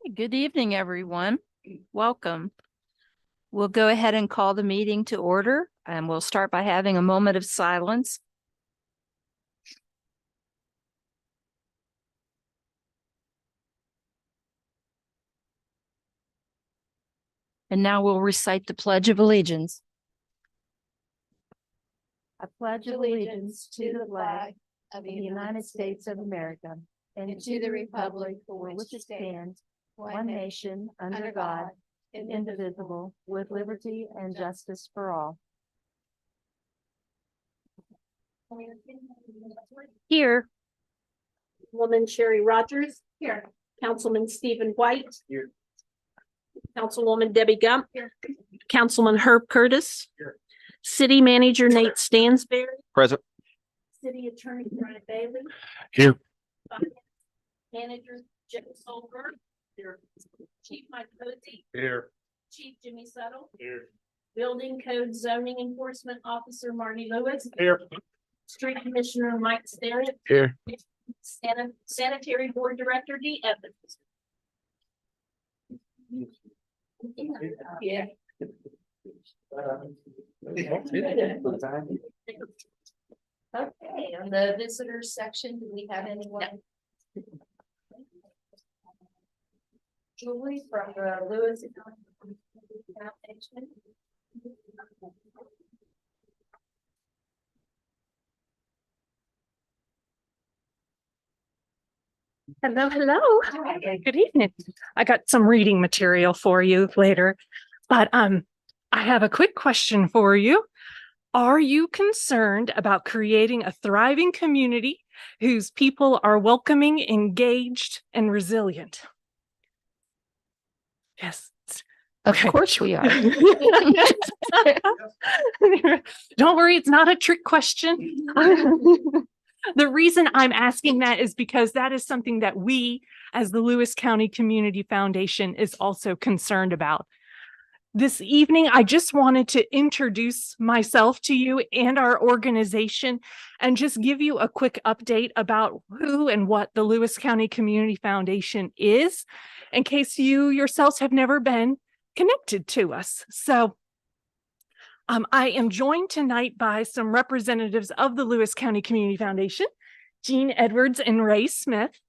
Good evening, everyone. Welcome. We'll go ahead and call the meeting to order, and we'll start by having a moment of silence. And now we'll recite the Pledge of Allegiance. I pledge allegiance to the flag of the United States of America and to the republic for which it stands, one nation, under God, indivisible, with liberty and justice for all. Here. Woman Sherry Rogers. Here. Councilman Stephen White. Here. Councilwoman Debbie Gump. Here. Councilman Herb Curtis. Here. City Manager Nate Stansberry. Present. City Attorney Brian Bailey. Here. Finance Manager Jeff Solberg. Here. Chief Mike Posey. Here. Chief Jimmy Settle. Here. Building Code Zoning Enforcement Officer Marty Lewis. Here. Street Commissioner Mike Starrett. Here. Sanitary Board Director D. Evans. Yeah. Okay, on the visitors section, do we have anyone? Julie from the Lewis Foundation. Hello, hello. Good evening. I got some reading material for you later, but I have a quick question for you. Are you concerned about creating a thriving community whose people are welcoming, engaged, and resilient? Yes. Of course we are. Don't worry, it's not a trick question. The reason I'm asking that is because that is something that we, as the Lewis County Community Foundation, is also concerned about. This evening, I just wanted to introduce myself to you and our organization and just give you a quick update about who and what the Lewis County Community Foundation is, in case you yourselves have never been connected to us. So I am joined tonight by some representatives of the Lewis County Community Foundation, Jean Edwards and Ray Smith.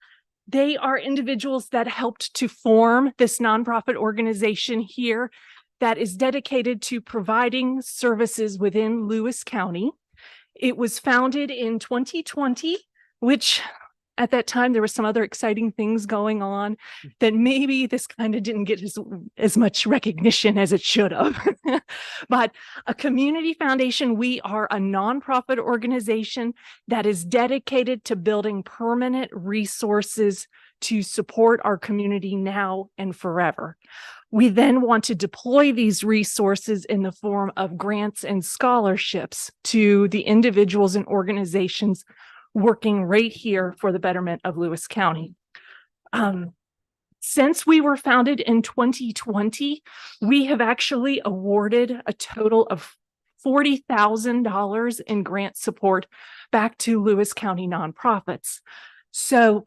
They are individuals that helped to form this nonprofit organization here that is dedicated to providing services within Lewis County. It was founded in 2020, which at that time, there was some other exciting things going on that maybe this kind of didn't get as much recognition as it should have. But a community foundation, we are a nonprofit organization that is dedicated to building permanent resources to support our community now and forever. We then want to deploy these resources in the form of grants and scholarships to the individuals and organizations working right here for the betterment of Lewis County. Since we were founded in 2020, we have actually awarded a total of $40,000 in grant support back to Lewis County nonprofits. So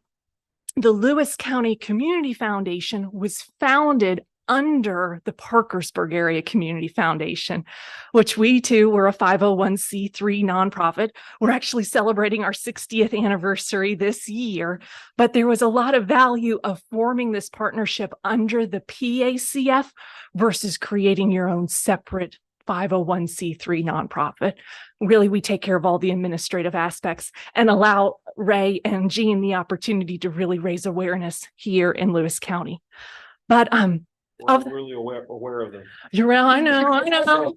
the Lewis County Community Foundation was founded under the Parkersburg Area Community Foundation, which we too were a 501c3 nonprofit. We're actually celebrating our 60th anniversary this year, but there was a lot of value of forming this partnership under the PACF versus creating your own separate 501c3 nonprofit. Really, we take care of all the administrative aspects and allow Ray and Jean the opportunity to really raise awareness here in Lewis County. But we're really aware of them. You're well, I know.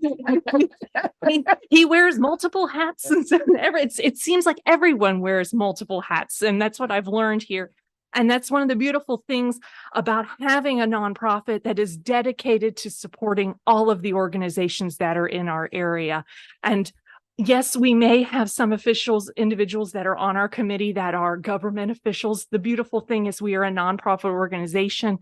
He wears multiple hats, and so it seems like everyone wears multiple hats, and that's what I've learned here. And that's one of the beautiful things about having a nonprofit that is dedicated to supporting all of the organizations that are in our area. And yes, we may have some individuals that are on our committee that are government officials. The beautiful thing is we are a nonprofit organization.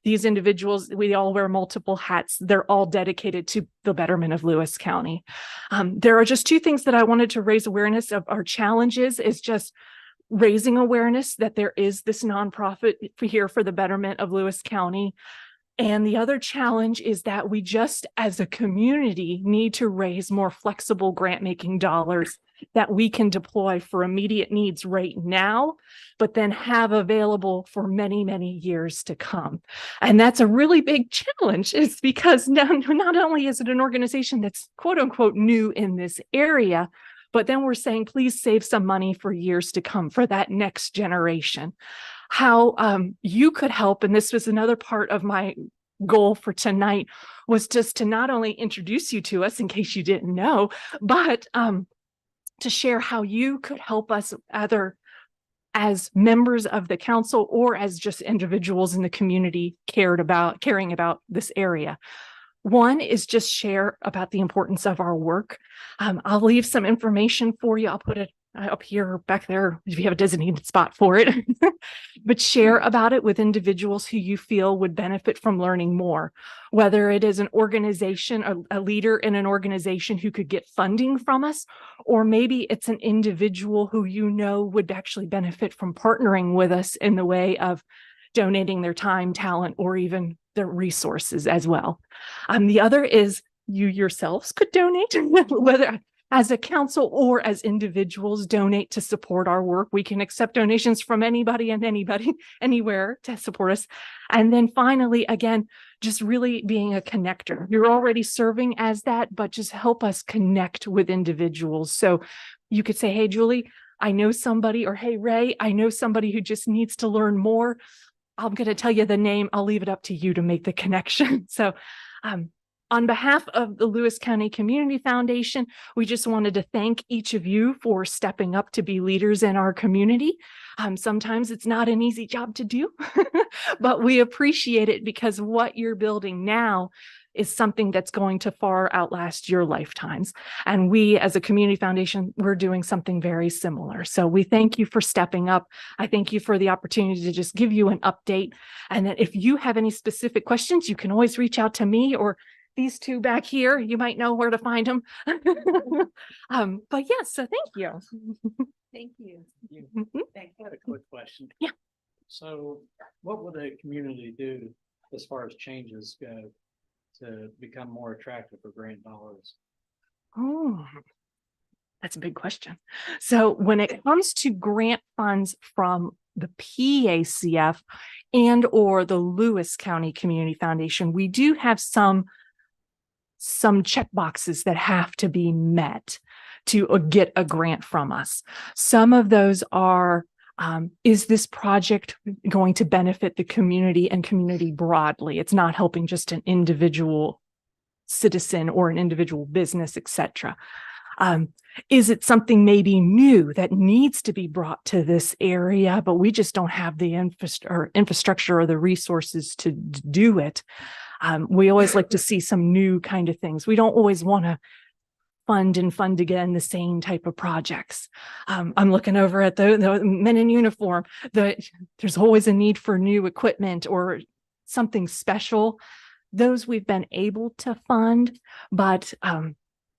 These individuals, we all wear multiple hats. They're all dedicated to the betterment of Lewis County. There are just two things that I wanted to raise awareness of. Our challenges is just raising awareness that there is this nonprofit here for the betterment of Lewis County. And the other challenge is that we just, as a community, need to raise more flexible grant-making dollars that we can deploy for immediate needs right now, but then have available for many, many years to come. And that's a really big challenge. It's because not only is it an organization that's quote unquote new in this area, but then we're saying, please save some money for years to come for that next generation. How you could help, and this was another part of my goal for tonight, was just to not only introduce you to us in case you didn't know, but to share how you could help us either as members of the council or as just individuals in the community caring about this area. One is just share about the importance of our work. I'll leave some information for you. I'll put it up here, back there, if you have a designated spot for it, but share about it with individuals who you feel would benefit from learning more, whether it is an organization, a leader in an organization who could get funding from us, or maybe it's an individual who you know would actually benefit from partnering with us in the way of donating their time, talent, or even their resources as well. The other is you yourselves could donate, whether as a council or as individuals donate to support our work. We can accept donations from anybody and anybody, anywhere to support us. And then finally, again, just really being a connector. You're already serving as that, but just help us connect with individuals. So you could say, hey, Julie, I know somebody, or hey, Ray, I know somebody who just needs to learn more. I'm going to tell you the name. I'll leave it up to you to make the connection. So, on behalf of the Lewis County Community Foundation, we just wanted to thank each of you for stepping up to be leaders in our community. Sometimes it's not an easy job to do, but we appreciate it because what you're building now is something that's going to far outlast your lifetimes. And we, as a community foundation, we're doing something very similar. So we thank you for stepping up. I thank you for the opportunity to just give you an update. And that if you have any specific questions, you can always reach out to me or these two back here. You might know where to find them. But yes, so thank you. Thank you. I had a quick question. Yeah. So what would a community do as far as changes go to become more attractive for grant dollars? Oh, that's a big question. So when it comes to grant funds from the PACF and or the Lewis County Community Foundation, we do have some check boxes that have to be met to get a grant from us. Some of those are, is this project going to benefit the community and community broadly? It's not helping just an individual citizen or an individual business, etc. Is it something maybe new that needs to be brought to this area, but we just don't have the infrastructure or the resources to do it? We always like to see some new kind of things. We don't always want to fund again the same type of projects. I'm looking over at the men in uniform. There's always a need for new equipment or something special. Those we've been able to fund, but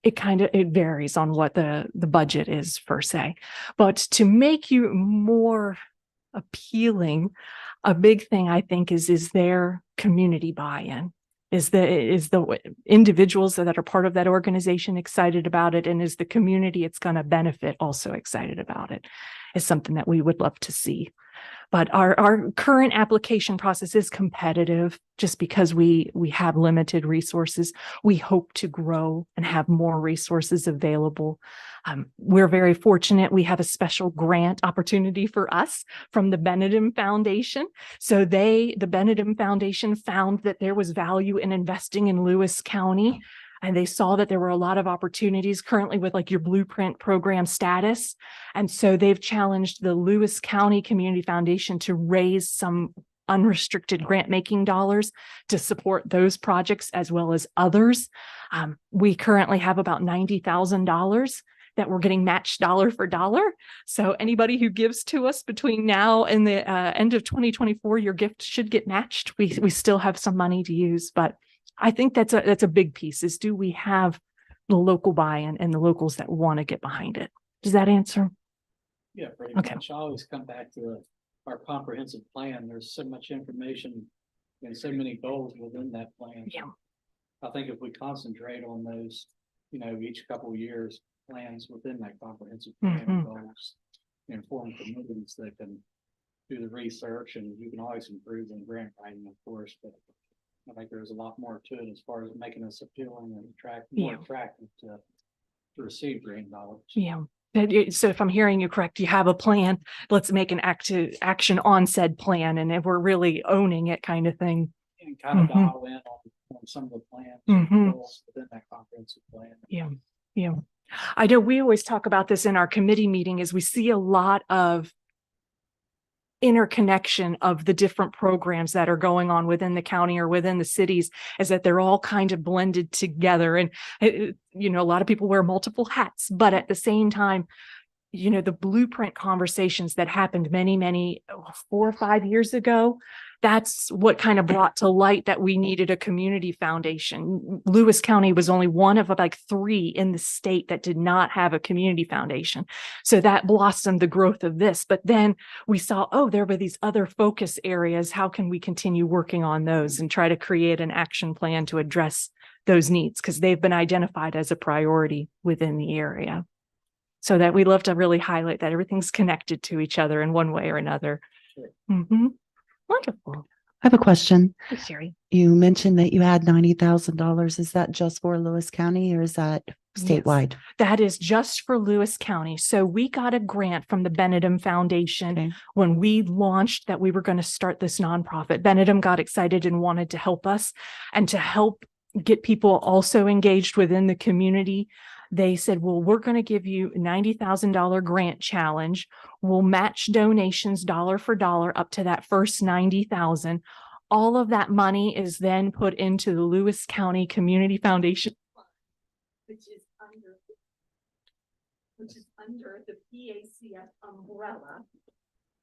it varies on what the budget is per se. But to make you more appealing, a big thing I think is their community buy-in. Is the individuals that are part of that organization excited about it, and is the community it's going to benefit also excited about it, is something that we would love to see. But our current application process is competitive just because we have limited resources. We hope to grow and have more resources available. We're very fortunate. We have a special grant opportunity for us from the Benedum Foundation. So the Benedum Foundation found that there was value in investing in Lewis County. And they saw that there were a lot of opportunities currently with like your blueprint program status. And so they've challenged the Lewis County Community Foundation to raise some unrestricted grant making dollars to support those projects as well as others. We currently have about $90,000 that we're getting matched dollar for dollar. So anybody who gives to us between now and the end of 2024, your gift should get matched. We still have some money to use, but I think that's a big piece, is do we have the local buy-in and the locals that want to get behind it? Does that answer? Yeah, pretty Okay. much. I always come back to our comprehensive plan. There's so much information and so many goals within that plan. Yeah. I think if we concentrate on those, each couple of years, plans within that comprehensive plan Mhm. of goals, inform communities that can do the research, and you can always improve in grant writing, of course, but I think there's a lot more to it as far as making us appealing and more Yeah. attractive to receive grant dollars. Yeah. So if I'm hearing you correct, you have a plan. Let's make an action on said plan. And if we're really owning it kind of thing. And kind of Mhm. dial in on some of the plans and Mhm. goals within that comprehensive plan. Yeah. Yeah. I know we always talk about this in our committee meeting is we see a lot of interconnection of the different programs that are going on within the county or within the cities is that they're all kind of blended together. And, a lot of people wear multiple hats, but at the same time, the blueprint conversations that happened many, 4 or 5 years ago, that's what kind of brought to light that we needed a community foundation. Lewis County was only one of like 3 in the state that did not have a community foundation. So that blossomed the growth of this. But then we saw, there were these other focus areas. How can we continue working on those and try to create an action plan to address those needs? Because they've been identified as a priority within the area. So that we love to really highlight that everything's connected to each other in one way or another. Sure. Wonderful. I have a question. Hey, Sherry. You mentioned that you had $90,000. Is that just for Lewis County or is that statewide? That is just for Lewis County. So we got a grant from the Benedum Foundation Okay. when we launched that we were going to start this nonprofit. Benedum got excited and wanted to help us and to help get people also engaged within the community. They said, well, we're going to give you a $90,000 grant challenge. We'll match donations dollar for dollar up to that first 90,000. All of that money is then put into the Lewis County Community Foundation, which is under the PACF umbrella,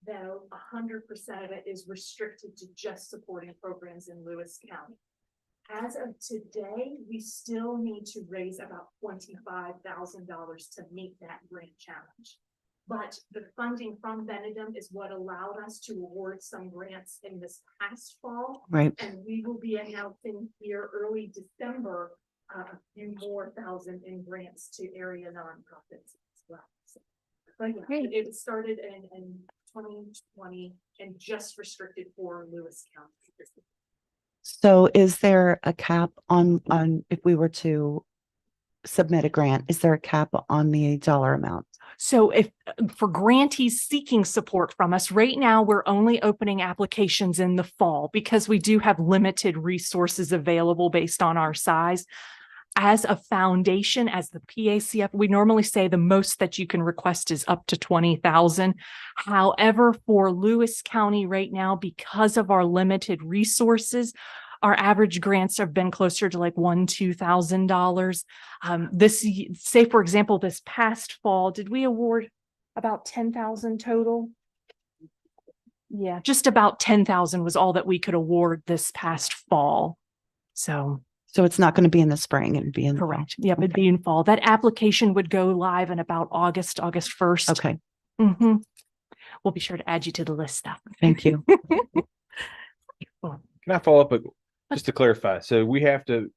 though 100% of it is restricted to just supporting programs in Lewis County. As of today, we still need to raise about $25,000 to meet that grant challenge. But the funding from Benedum is what allowed us to award some grants in this past fall. Right. And we will be announcing here early December a few more thousand in grants to area nonprofits as well. So, but yeah, it started in 2020 and just restricted for Lewis County. So is there a cap on if we were to submit a grant, is there a cap on the dollar amount? So if for grantees seeking support from us right now, we're only opening applications in the fall because we do have limited resources available based on our size. As a foundation, as the PACF, we normally say the most that you can request is up to 20,000. However, for Lewis County right now, because of our limited resources, our average grants have been closer to like $2,000. Say, for example, this past fall, did we award about 10,000 total? Yeah, just about 10,000 was all that we could award this past fall. So it's not going to be in the spring, it would be in the fall. correct. Yep, it'd be in fall. That application would go live in about August 1st. Okay, We'll be sure to add you to the list though. thank you. Can I follow up just to clarify? So we have to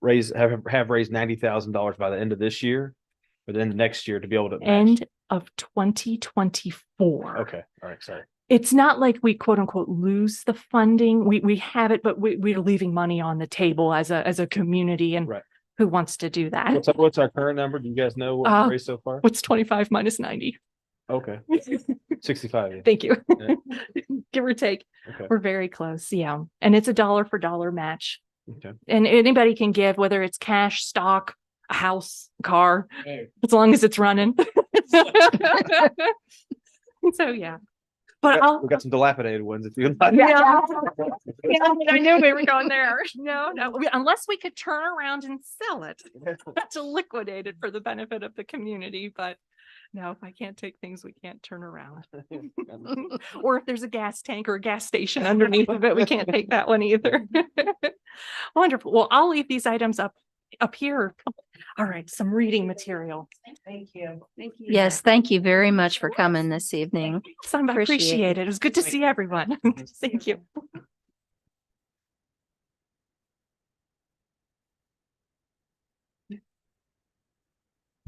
have raised $90,000 by the end of this year, or then the next year to be able to match? End of 2024. Okay. All right. Sorry. It's not like we quote unquote lose the funding. We have it, but we're leaving money on the table as a community. And Right. who wants to do that? What's our current number? Do you guys know what we raised so far? What's 25 minus 90? Okay. 65. Thank you. Yeah. Give or take. Okay. We're very close. Yeah. And it's a dollar for dollar match. Okay. And anybody can give, whether it's cash, stock, a house, car, Hey, as long as it's running. So, yeah. But We got some dilapidated ones if you like. yeah. I knew we were going there. No, unless we could turn around and sell it to liquidate it for the benefit of the community. But no, if I can't take things, we can't turn around. Or if there's a gas tank or a gas station underneath of it, we can't take that one either. Wonderful. Well, I'll leave these items up here All right, some reading material. Thank you. Yes, thank you very much for coming this evening. So I Appreciate appreciate it. It was good to see everyone. Thank you.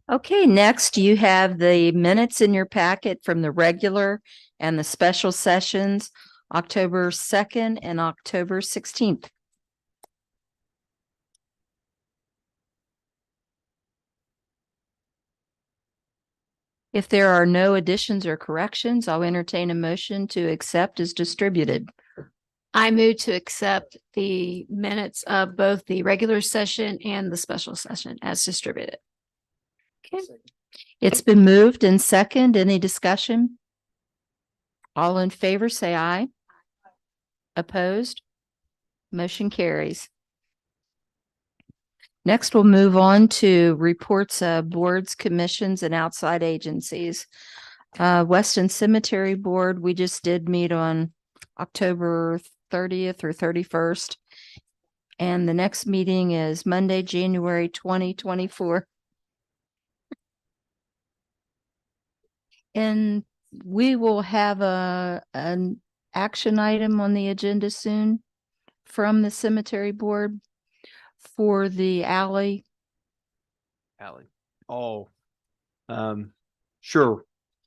Okay, next you have the minutes in your packet from the regular and the special sessions, October 2nd and October 16th. If there are no additions or corrections, I'll entertain a motion to accept as distributed. I move to accept the minutes of both the regular session and the special session as distributed. Okay. It's been moved and second. Any discussion? All in favor, say aye. Opposed? Motion carries. Next, we'll move on to reports of boards, commissions, and outside agencies. Weston Cemetery Board, we just did meet on October 30th or 31st. And the next meeting is Monday, January 2024. And we will have an action item on the agenda soon from the cemetery board for the alley. Allie. Oh, sure.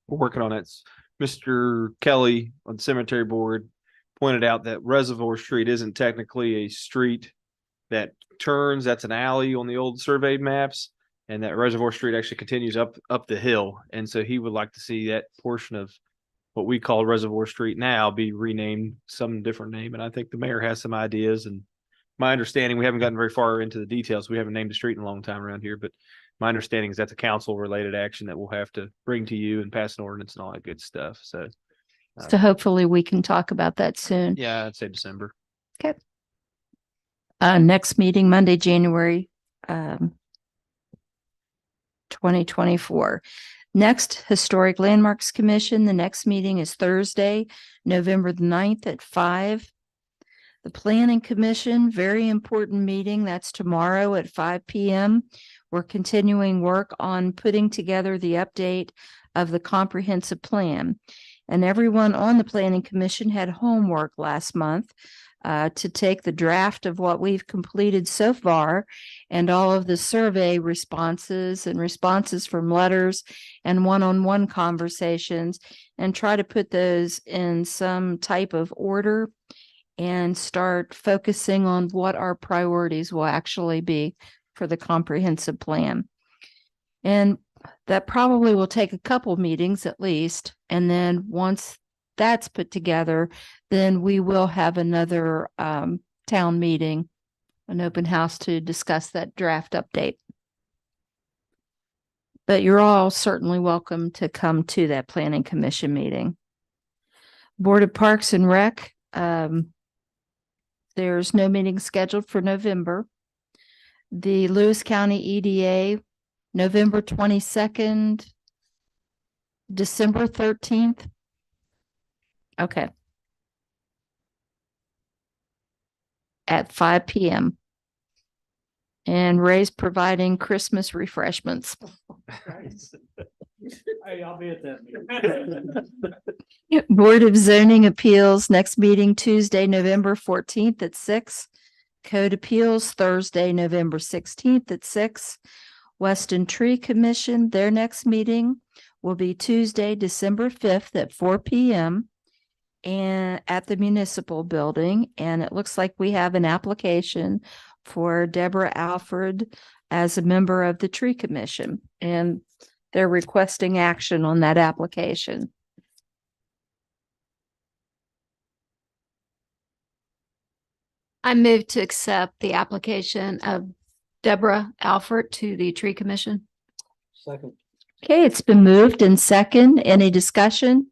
We're working on it. Mr. Kelly on the cemetery board pointed out that Reservoir Street isn't technically a street that turns. That's an alley on the old surveyed maps. And that Reservoir Street actually continues up the hill. And so he would like to see that portion of what we call Reservoir Street now be renamed some different name. And I think the mayor has some ideas. And my understanding, we haven't gotten very far into the details. We haven't named a street in a long time around here, but my understanding is that's a council related action that we'll have to bring to you and pass an ordinance and all that good stuff. So, So hopefully we can talk about that soon. yeah, I'd say December. Next meeting, Monday, January 2024. Next, Historic Landmarks Commission. The next meeting is Thursday, November the 9th at 5. The Planning Commission, very important meeting. That's tomorrow at 5 p.m. We're continuing work on putting together the update of the comprehensive plan. And everyone on the Planning Commission had homework last month to take the draft of what we've completed so far and all of the survey responses and responses from letters and one-on-one conversations and try to put those in some type of order and start focusing on what our priorities will actually be for the comprehensive plan. And that probably will take a couple meetings at least. And then once that's put together, then we will have another town meeting, an open house to discuss that draft update. But you're all certainly welcome to come to that Planning Commission meeting. Board of Parks and Rec, there's no meeting scheduled for November. The Lewis County EDA, November 22nd, December 13th. Okay. At 5 p.m. And Ray's providing Christmas refreshments. Hey, I'll be at that meeting. Board of Zoning Appeals, next meeting Tuesday, November 14th at 6. Code Appeals, Thursday, November 16th at 6. Weston Tree Commission, their next meeting will be Tuesday, December 5th at 4 p.m. and at the municipal building. And it looks like we have an application for Deborah Alford as a member of the Tree Commission, and they're requesting action on that application. I move to accept the application of Deborah Alford to the Tree Commission. Second. Okay, it's been moved and second. Any discussion?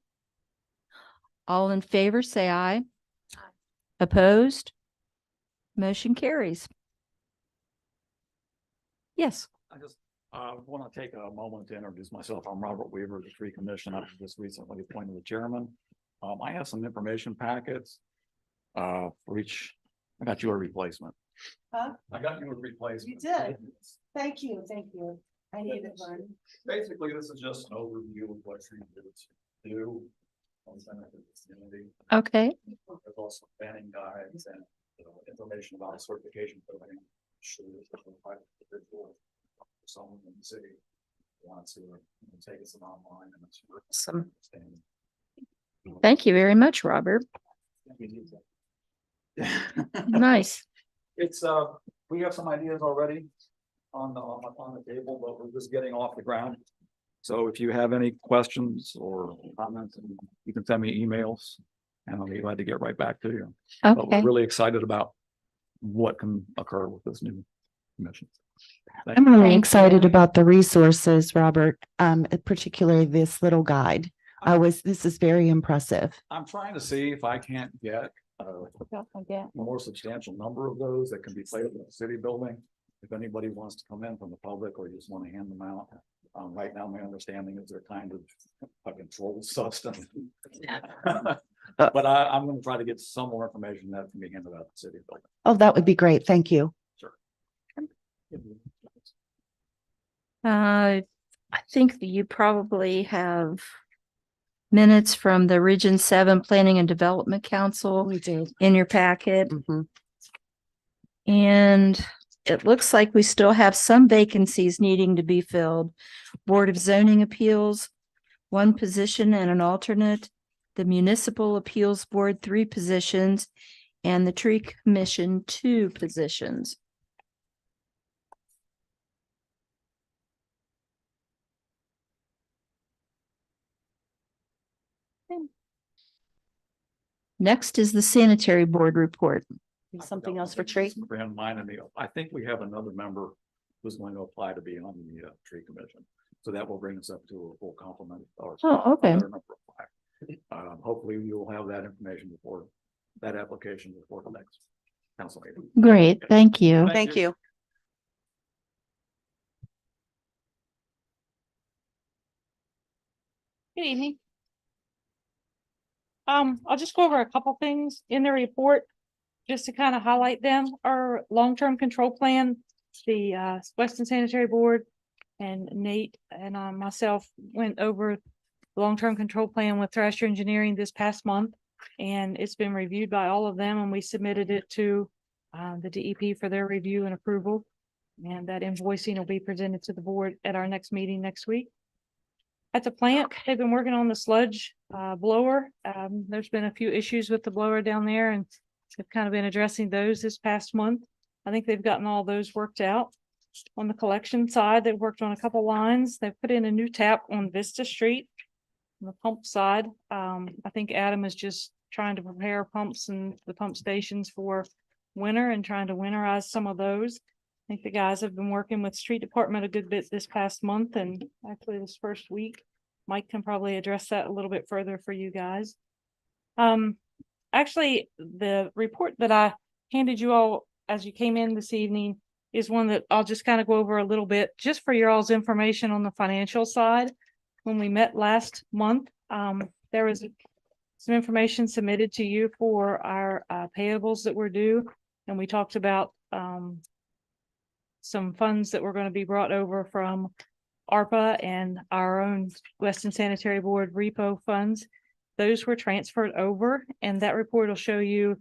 All in favor, say aye. Opposed? Motion carries. Yes. I just want to take a moment to introduce myself. I'm Robert Weaver, the Tree Commission. I was just recently appointed the chairman. I have some information packets for each. I got your replacement. I got you a replacement. You did. Thank you, thank you. I needed one. Basically, this is just an overview of what tree roots do. On the vicinity. Okay. There's also banning guides and, information about certification program. Sure. Someone in the city wants to take us online and it's. Awesome. Thank you very much, Robert. Nice. It's, we have some ideas already on the table, but we're just getting off the ground. So if you have any questions or comments, you can send me emails and I'll be glad to get right back to you. But Okay. we're really excited about what can occur with this new commission. I'm really Thank excited you. about the resources, Robert, particularly this little guide. This is very impressive. I'm trying to see if I can't get a more substantial number of those that can be played in the city building. If anybody wants to come in from the public or you just want to hand them out. Right now, my understanding is they're kind of a controlled substance. But I'm going to try to get some more information that can be handed out to the city building. Oh, that would be great. Thank you. I think that you probably have minutes from the Region 7 Planning and Development Council We do. in your packet. Mhm. And it looks like we still have some vacancies needing to be filled. Board of Zoning Appeals, 1 position and an alternate. The Municipal Appeals Board, 3 positions. And the Tree Commission, 2 positions. Next is the Sanitary Board report. Something else for tree? Friend of mine and me, I think we have another member who's going to apply to be on the tree commission. So that will bring us up to a full complement. Or Oh, okay. another number of 5. Hopefully you'll have that information before that application before the next council meeting. Great, thank you. Thank you. Good evening. I'll just go over a couple things in the report, just to kind of highlight them. Our long-term control plan, the Weston Sanitary Board and Nate and myself went over the long-term control plan with Thrasher Engineering this past month. And it's been reviewed by all of them and we submitted it to the DEP for their review and approval. And that invoicing will be presented to the board at our next meeting next week. At the plant, they've been working on the sludge blower. There's been a few issues with the blower down there and they've kind of been addressing those this past month. I think they've gotten all those worked out. On the collection side, they've worked on a couple lines. They've put in a new tap on Vista Street. On the pump side, I think Adam is just trying to prepare pumps and the pump stations for winter and trying to winterize some of those. I think the guys have been working with street department a good bit this past month and actually this first week. Mike can probably address that a little bit further for you guys. Actually, the report that I handed you all as you came in this evening is one that I'll just kind of go over a little bit just for your all's information on the financial side. When we met last month, there was some information submitted to you for our payables that were due. And we talked about some funds that were going to be brought over from ARPA and our own Weston Sanitary Board repo funds. Those were transferred over and that report will show you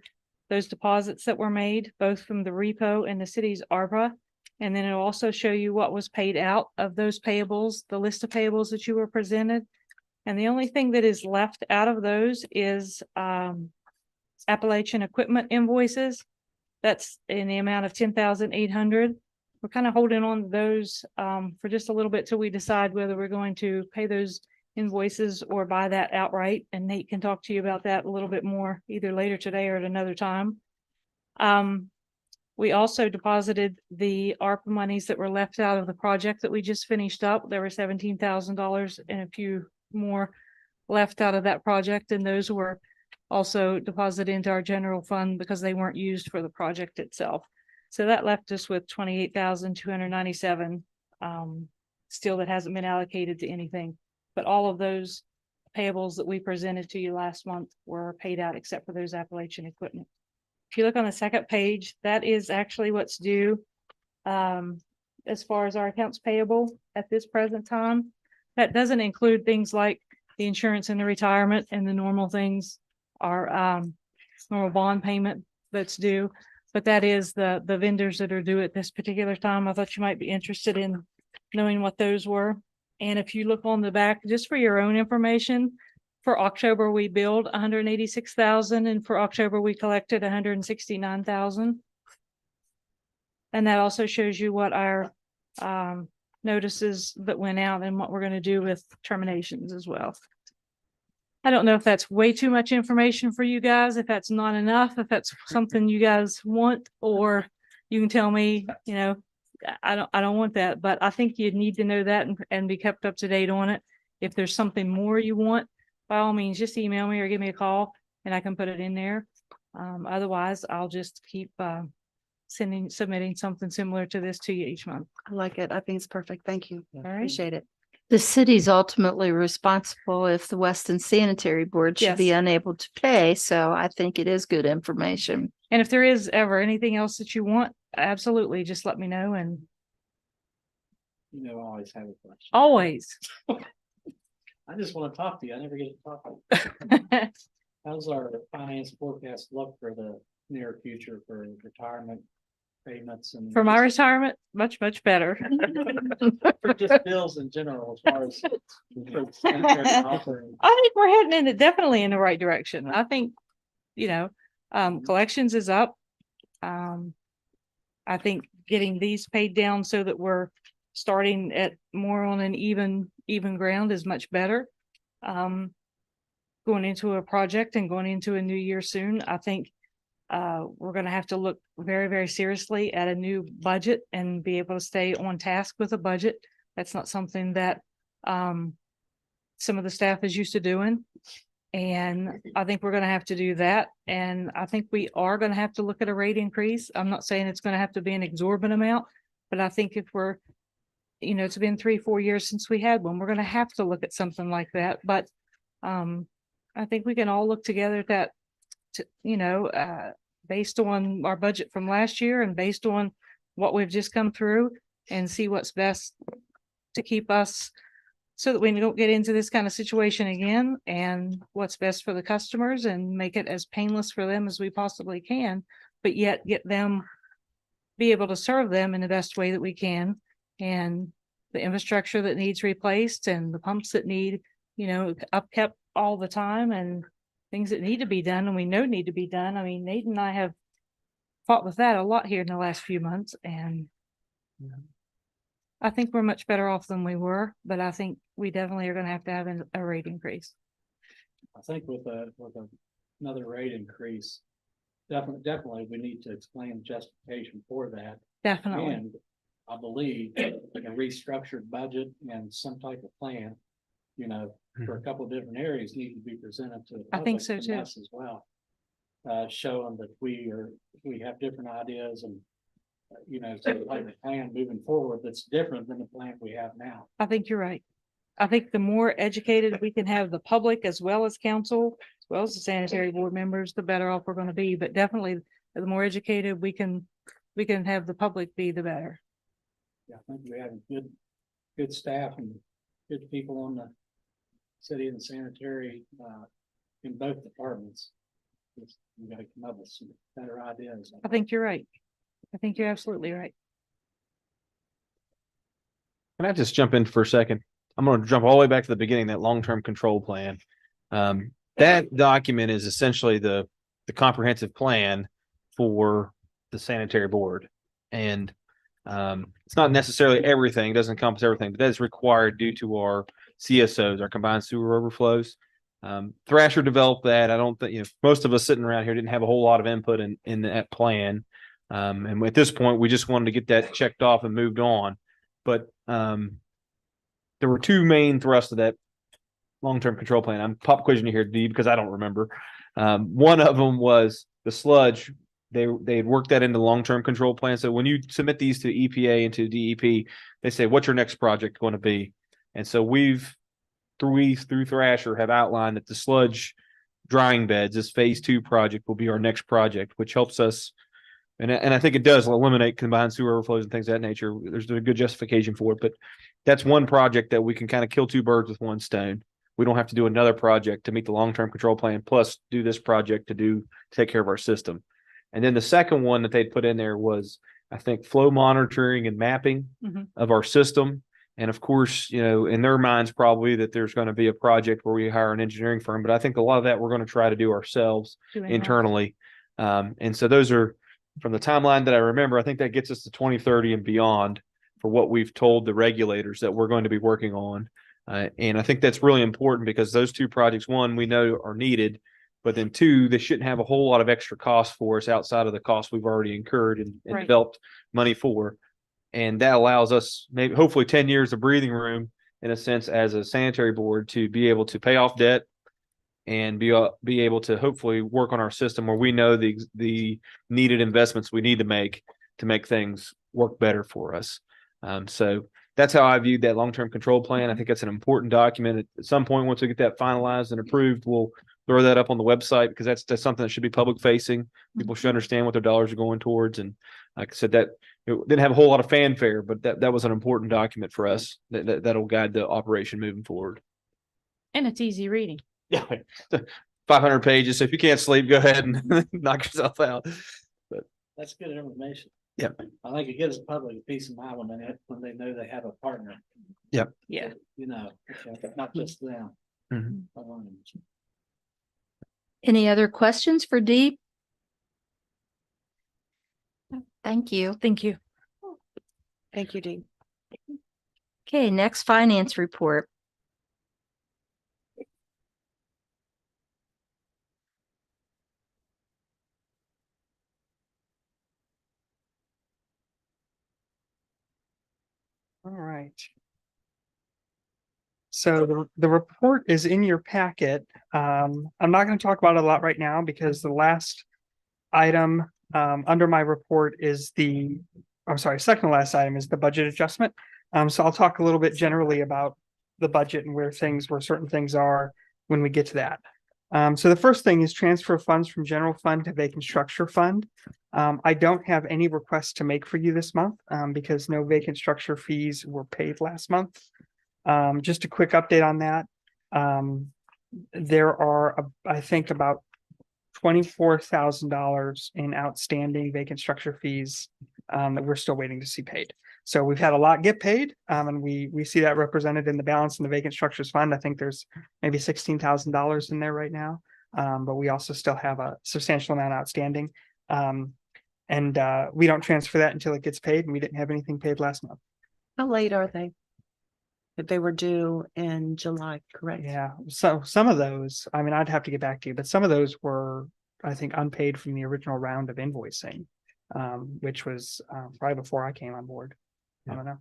those deposits that were made both from the repo and the city's ARPA. And then it'll also show you what was paid out of those payables, the list of payables that you were presented. And the only thing that is left out of those is Appalachian equipment invoices. That's in the amount of $10,800. We're kind of holding on to those for just a little bit till we decide whether we're going to pay those invoices or buy that outright. And Nate can talk to you about that a little bit more either later today or at another time. We also deposited the ARPA monies that were left out of the project that we just finished up. There were $17,000 and a few more left out of that project. And those were also deposited into our general fund because they weren't used for the project itself. So that left us with $28,297 still that hasn't been allocated to anything. But all of those payables that we presented to you last month were paid out except for those Appalachian equipment. if you look on the second page, that is actually what's due. As far as our accounts payable at this present time, that doesn't include things like the insurance and the retirement and the normal things, our normal bond payment that's due. But that is the vendors that are due at this particular time. I thought you might be interested in knowing what those were. And if you look on the back, just for your own information, for October, we billed 186,000, and for October, we collected 169,000. And that also shows you what our notices that went out and what we're going to do with terminations as well. I don't know if that's way too much information for you guys, if that's not enough, if that's something you guys want, or you can tell me, you know, I don't want that, but I think you need to know that and be kept up to date on it. If there's something more you want, by all means, just email me or give me a call and I can put it in there. Otherwise, I'll just keep submitting something similar to this to you each month. I like it. I think it's perfect. Thank you. All right. Appreciate it. The city's ultimately responsible if the Weston Sanitary Board should be Yes. unable to pay, so I think it is good information. And if there is ever anything else that you want, absolutely, just let me know. And You know, I always have a question. always. I just want to talk to you. I never get to talk. How's our finance forecast look for the near future for retirement payments and? For my retirement, much, much better. For just bills in general, as far as. I think we're heading in it definitely in the right direction. I think, you know, collections is up. I think getting these paid down so that we're starting at more on an even ground is much better. Going into a project and going into a new year soon, I think we're going to have to look very, very seriously at a new budget and be able to stay on task with a budget. That's not something that some of the staff is used to doing. And I think we're going to have to do that. And I think we are going to have to look at a rate increase. I'm not saying it's going to have to be an exorbitant amount, but I think if we're, you know, it's been 3-4 years since we had one, we're going to have to look at something like that. But I think we can all look together at that, you know, based on our budget from last year and based on what we've just come through, and see what's best to keep us so that we don't get into this kind of situation again, and what's best for the customers and make it as painless for them as we possibly can, but yet get them, be able to serve them in the best way that we can. And the infrastructure that needs replaced and the pumps that need, you know, upkept all the time, and things that need to be done and we know need to be done. I mean, Nate and I have fought with that a lot here in the last few months, and I think we're much better off than we were, but I think we definitely are going to have a rate increase. I think with another rate increase, definitely we need to explain justification for that. Definitely. And I believe like a restructured budget and some type of plan, you know, for a couple of different areas need to be presented to the I think public so and too. us as well. Showing that we have different ideas and, you know, so like a plan moving forward that's different than the plan we have now. I think you're right. I think the more educated we can have the public as well as council, as well as the sanitary board members, the better off we're going to be. But definitely the more educated we can have the public be, the better. Yeah, I think we have good staff and good people on the city and sanitary, in both departments. We gotta come up with some better ideas. I think you're right. I think you're absolutely right. Can I just jump in for a second? I'm going to jump all the way back to the beginning, that long-term control plan. That document is essentially the comprehensive plan for the sanitary board. And it's not necessarily everything, it doesn't encompass everything, but that is required due to our CSOs, our combined sewer overflows. Thrasher developed that. I don't think, you know, most of us sitting around here didn't have a whole lot of input in that plan. And at this point, we just wanted to get that checked off and moved on. But there were two main thrusts of that long-term control plan. I'm pop quizzing you here, D, because I don't remember. One of them was the sludge. They had worked that into the long-term control plan. So when you submit these to EPA and to DEP, they say, what's your next project going to be? And so we've through Thrasher have outlined that the sludge drying beds. This phase 2 project will be our next project, which helps us. And I think it does eliminate combined sewer overflows and things of that nature. There's a good justification for it, but that's one project that we can kind of kill two birds with one stone. We don't have to do another project to meet the long-term control plan, plus do this project to take care of our system. And then the second one that they put in there was, I think, flow monitoring and mapping of our system. And of course, in their minds, probably that there's going to be a project where we hire an engineering firm, but I think a lot of that we're going to try to do ourselves internally. And so those are, from the timeline that I remember, I think that gets us to 2030 and beyond for what we've told the regulators that we're going to be working on. And I think that's really important because those two projects, one, we know are needed, but then two, they shouldn't have a whole lot of extra cost for us outside of the costs we've already incurred and developed money for. And that allows us maybe hopefully 10 years of breathing room in a sense as a sanitary board to be able to pay off debt and be able to hopefully work on our system where we know the needed investments we need to make things work better for us. So that's how I viewed that long-term control plan. I think that's an important document. At some point, once we get that finalized and approved, we'll throw that up on the website because that's something that should be public facing. People should understand what their dollars are going towards. And like I said, that it didn't have a whole lot of fanfare, but that was an important document for us that'll guide the operation moving forward. And it's easy reading. Yeah, 500 pages. So if you can't sleep, go ahead and knock yourself out. That's good information. Yeah. I think it gives the public a peace of mind when they know they have a partner. Yep. Yeah. Not just them. Any other questions for Dee? Thank you. Thank you. Thank you, Dean. Okay, next finance report. All right. So the report is in your packet. I'm not going to talk about it a lot right now because the last item under my report is second to last item is the budget adjustment. So I'll talk a little bit generally about the budget and where certain things are when we get to that. So the first thing is transfer funds from general fund to vacant structure fund. I don't have any requests to make for you this month because no vacant structure fees were paid last month. Just a quick update on that. There are, I think, about $24,000 in outstanding vacant structure fees that we're still waiting to see paid. So we've had a lot get paid, and we see that represented in the balance in the vacant structures fund. I think there's maybe $16,000 in there right now, but we also still have a substantial amount outstanding. And we don't transfer that until it gets paid, and we didn't have anything paid last month. How late are they? They were due in July, correct? Yeah, so some of those, I mean, I'd have to get back to you, but some of those were, I think, unpaid from the original round of invoicing, which was probably before I came on board. Yeah. I don't know.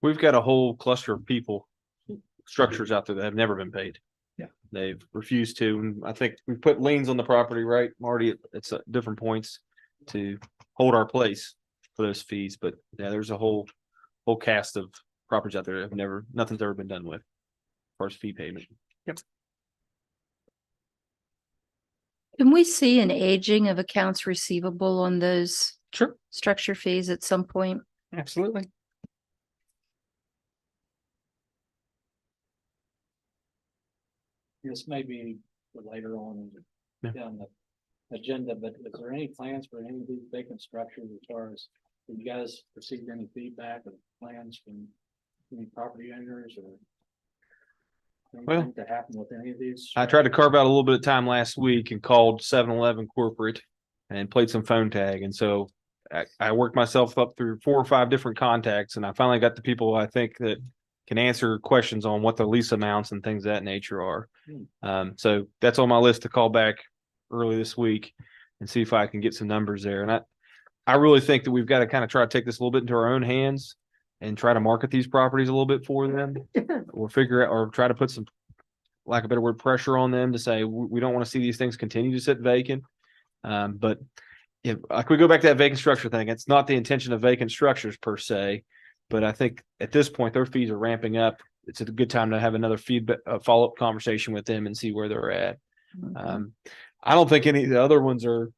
We've got a whole cluster of people, structures out there that have never been paid. Yeah. They've refused to, and I think we put liens on the property, right, Marty, at different points to hold our place for those fees. But yeah, there's a whole cast of properties out there that have nothing's ever been done with as far as fee payment. Yep. Can we see an aging of accounts receivable on those Sure. structure fees at some point? Absolutely. This may be for later on Yeah. the agenda, but is there any plans for any of these vacant structures as far as, have you guys received any feedback or plans from any property owners or anything to happen with any of these? I tried to carve out a little bit of time last week and called 7-Eleven corporate and played some phone tag. And so I worked myself up through 4 or 5 different contacts, and I finally got the people I think that can answer questions on what the lease amounts and things of that nature are. So that's on my list to call back early this week and see if I can get some numbers there. And I really think that we've got to kind of try to take this a little bit into our own hands and try to market these properties a little bit for them, or figure out, or try to put some, lack of a better word, pressure on them to say, we don't want to see these things continue to sit vacant. But if like we go back to that vacant structure thing, it's not the intention of vacant structures per se, but I think at this point their fees are ramping up. It's a good time to have another feedback, follow-up conversation with them and see where they're at. I don't think any of the other ones are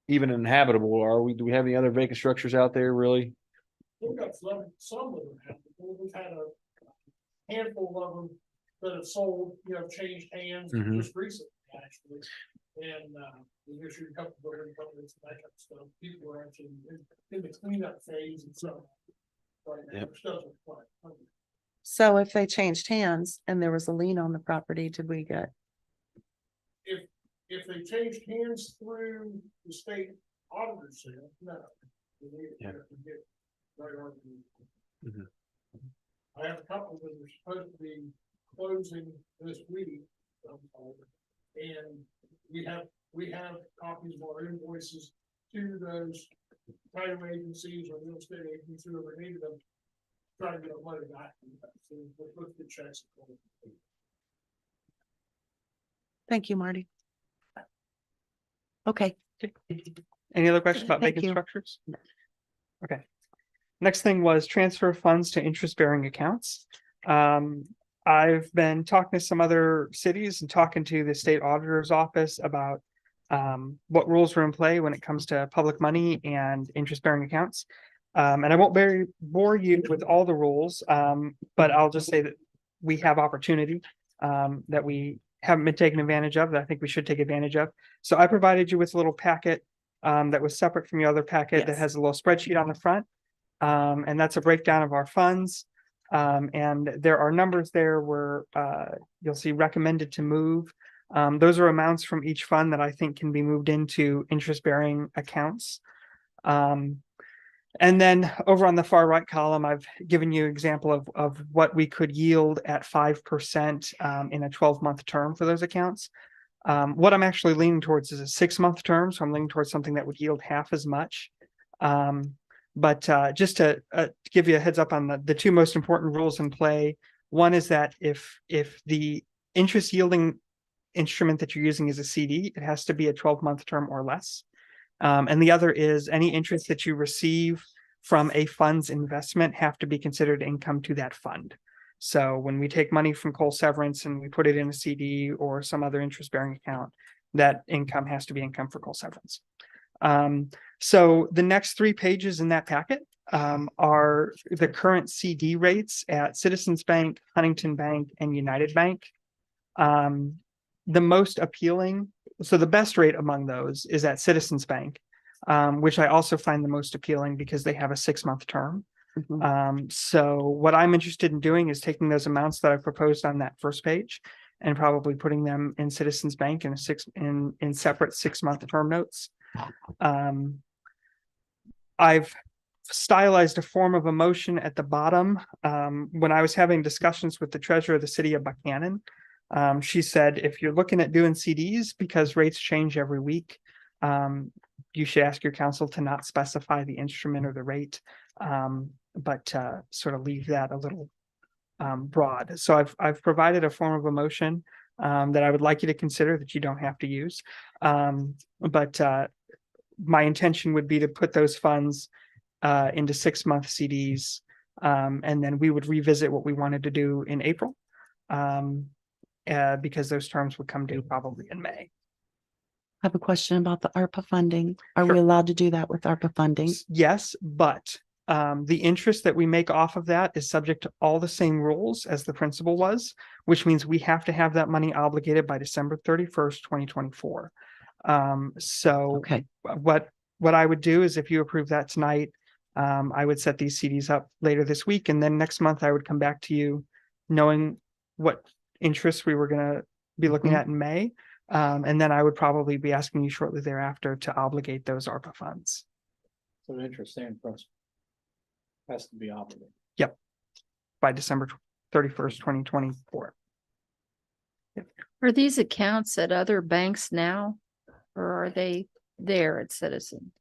even inhabitable, are we? Do we have any other vacant structures out there, really? We've got some of them have, we've had a handful of them that have sold, changed hands Mhm. just recently, actually. And, we issued a couple of building companies, that kind of stuff. People are actually in the cleanup phase and stuff. Right now, Yep. which doesn't quite. So if they changed hands and there was a lien on the property, did we get? If they changed hands through the state auditor's sale, no. Yeah. Right on. Mhm. I have a couple that are supposed to be closing this week. And we have copies of our invoices to those title agencies or real estate agents who ever needed them. Trying to get a money back. So we'll put the checks. Thank you, Marty. Okay, Any other questions about Thank vacant you. structures? Okay. Next thing was transfer funds to interest-bearing accounts. I've been talking to some other cities and talking to the state auditor's office about what rules are in play when it comes to public money and interest-bearing accounts. And I won't bore you with all the rules, but I'll just say that we have opportunity that we haven't been taking advantage of, that I think we should take advantage of. So I provided you with a little packet that was separate from your other packet that Yes. has a little spreadsheet on the front. And that's a breakdown of our funds. And there are numbers there where you'll see recommended to move. Those are amounts from each fund that I think can be moved into interest-bearing accounts. And then over on the far right column, I've given you an example of what we could yield at 5% in a 12-month term for those accounts. What I'm actually leaning towards is a 6-month term, so I'm leaning towards something that would yield half as much. But just to give you a heads up on the two most important rules in play, one is that if the interest yielding instrument that you're using is a CD, it has to be a 12-month term or less. And the other is any interest that you receive from a fund's investment have to be considered income to that fund. So when we take money from Coal Severance and we put it in a CD or some other interest-bearing account, that income has to be income for Coal Severance. So the next 3 pages in that packet are the current CD rates at Citizens Bank, Huntington Bank, and United Bank. The most appealing, so the best rate among those is at Citizens Bank, which I also find the most appealing because they have a 6-month term. So what I'm interested in doing is taking those amounts that I proposed on that first page and probably putting them in Citizens Bank in separate 6-month term notes. I've stylized a form of a motion at the bottom. When I was having discussions with the treasurer of the city of Buchanan, she said, if you're looking at doing CDs because rates change every week, you should ask your counsel to not specify the instrument or the rate, but sort of leave that a little broad. So I've provided a form of a motion that I would like you to consider that you don't have to use. But my intention would be to put those funds into 6-month CDs, and then we would revisit what we wanted to do in April. Because those terms would come due probably in May. I have a question about the ARPA funding. Are we Sure. allowed to do that with ARPA funding? Yes, but the interest that we make off of that is subject to all the same rules as the principal was, which means we have to have that money obligated by December 31st, 2024. So Okay, what I would do is if you approve that tonight, I would set these CDs up later this week, and then next month I would come back to you knowing what interest we were going to be looking at in May. And then I would probably be asking you shortly thereafter to obligate those ARPA funds. So interest and principal has to be obligated. By December 31st, 2024. Are these accounts at other banks now? Or are they there at Citizen?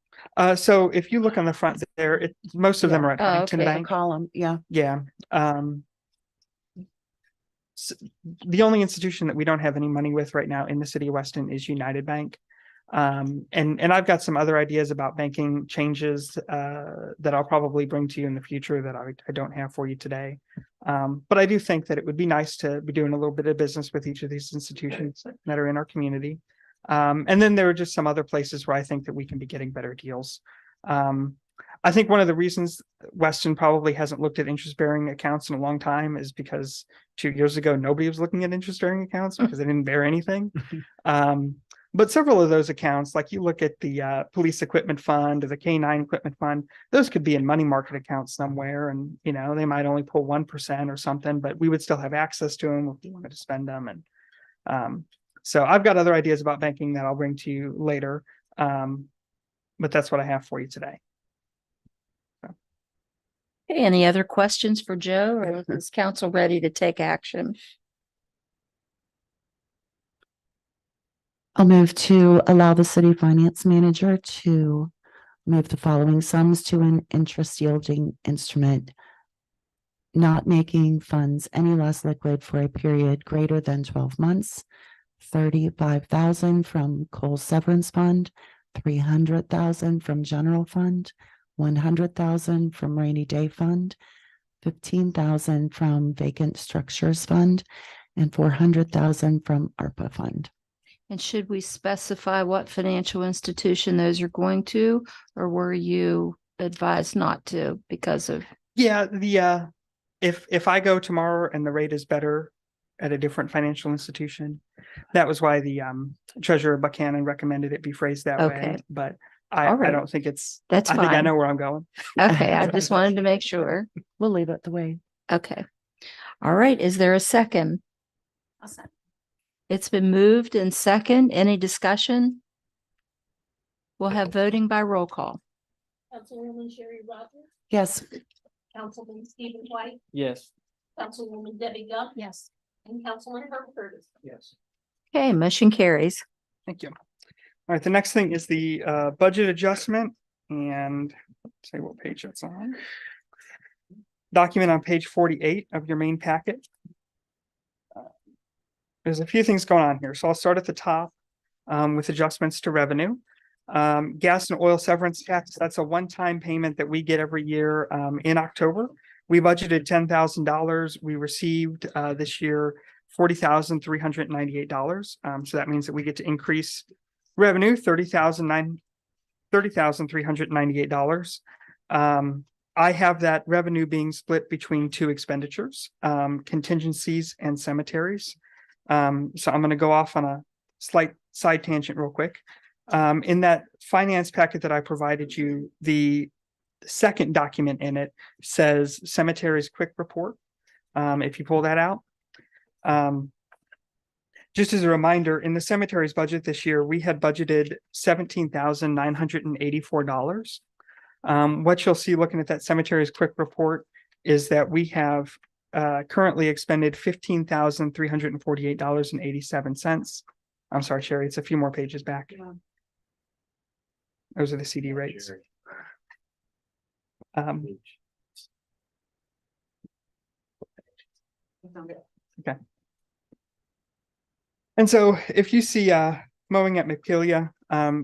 So if you look on the front there, most of them are at Oh, Huntington okay. the Bank. column, yeah. Yeah. The only institution that we don't have any money with right now in the city of Weston is United Bank. And I've got some other ideas about banking changes that I'll probably bring to you in the future that I don't have for you today. But I do think that it would be nice to be doing a little bit of business with each of these institutions that are in our community. And then there are just some other places where I think that we can be getting better deals. I think one of the reasons Weston probably hasn't looked at interest-bearing accounts in a long time is because 2 years ago, nobody was looking at interest-bearing accounts because they didn't bear anything. But several of those accounts, like you look at the police equipment fund or the K-9 equipment fund, those could be in money market accounts somewhere, and they might only pull 1% or something, but we would still have access to them if we wanted to spend them. And so I've got other ideas about banking that I'll bring to you later. But that's what I have for you today. Okay, any other questions for Joe, or is council ready to take action? I'll move to allow the city finance manager to move the following sums to an interest yielding instrument, not making funds any less liquid for a period greater than 12 months, 35,000 from Coal Severance Fund, 300,000 from General Fund, 100,000 from Rainy Day Fund, 15,000 from Vacant Structures Fund, and 400,000 from ARPA Fund. And should we specify what financial institution those are going to, or were you advised not to because of? Yeah, if I go tomorrow and the rate is better at a different financial institution, that was why the Treasurer Buchanan recommended it be phrased that way. Okay. But All I right. don't think it's. That's I think I fine. know where I'm going. Okay, I just wanted to make sure. We'll leave it the way. Okay. All right, is there a second? It's been moved and second. Any discussion? We'll have voting by roll call. Councilwoman Sherry Rogers, Yes. Councilman Stephen White, Yes. Councilwoman Debbie Gump. Yes. And Councilman Herb Curtis. Yes. Okay, motion carries. Thank you. All right, the next thing is the budget adjustment, and let's see what page it's on. Document on page 48 of your main packet. There's a few things going on here, so I'll start at the top with adjustments to revenue. Gas and oil severance tax, that's a one-time payment that we get every year in October. We budgeted $10,000. We received this year $40,398. So that means that we get to increase revenue $30,398. I have that revenue being split between two expenditures, contingencies and cemeteries. So I'm going to go off on a slight side tangent real quick. In that finance packet that I provided you, the second document in it says cemeteries quick report. If you pull that out. Just as a reminder, in the cemeteries budget this year, we had budgeted $17,984. What you'll see looking at that cemeteries quick report is that we have currently expended $15,348.87. I'm sorry, Sherry, it's a few more pages back. Those are the CD rates. Okay. And so if you see mowing at Mapilia,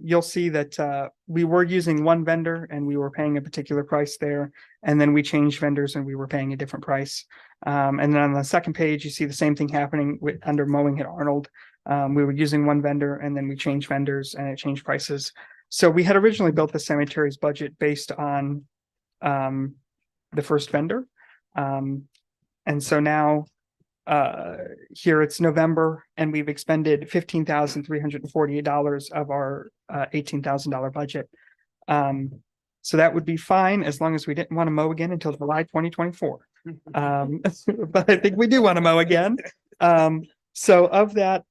you'll see that we were using one vendor and we were paying a particular price there. And then we changed vendors and we were paying a different price. And then on the second page, you see the same thing happening under mowing at Arnold. We were using one vendor and then we changed vendors and it changed prices. So we had originally built the cemeteries budget based on the first vendor. And so now here it's November and we've expended $15,348 of our $18,000 budget. So that would be fine as long as we didn't want to mow again until July 2024. But I think we do want to mow again. So of that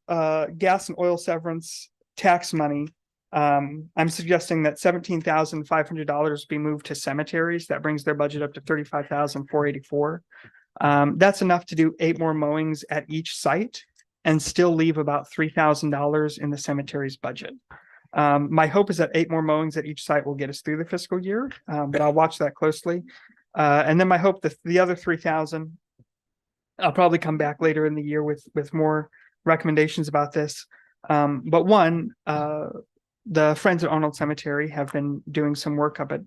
gas and oil severance tax money, I'm suggesting that $17,500 be moved to cemeteries. That brings their budget up to $35,484. That's enough to do 8 more mowings at each site and still leave about $3,000 in the cemetery's budget. My hope is that 8 more mowings at each site will get us through the fiscal year, but I'll watch that closely. And then my hope that the other 3,000, I'll probably come back later in the year with more recommendations about this. But one, the Friends at Arnold Cemetery have been doing some work up at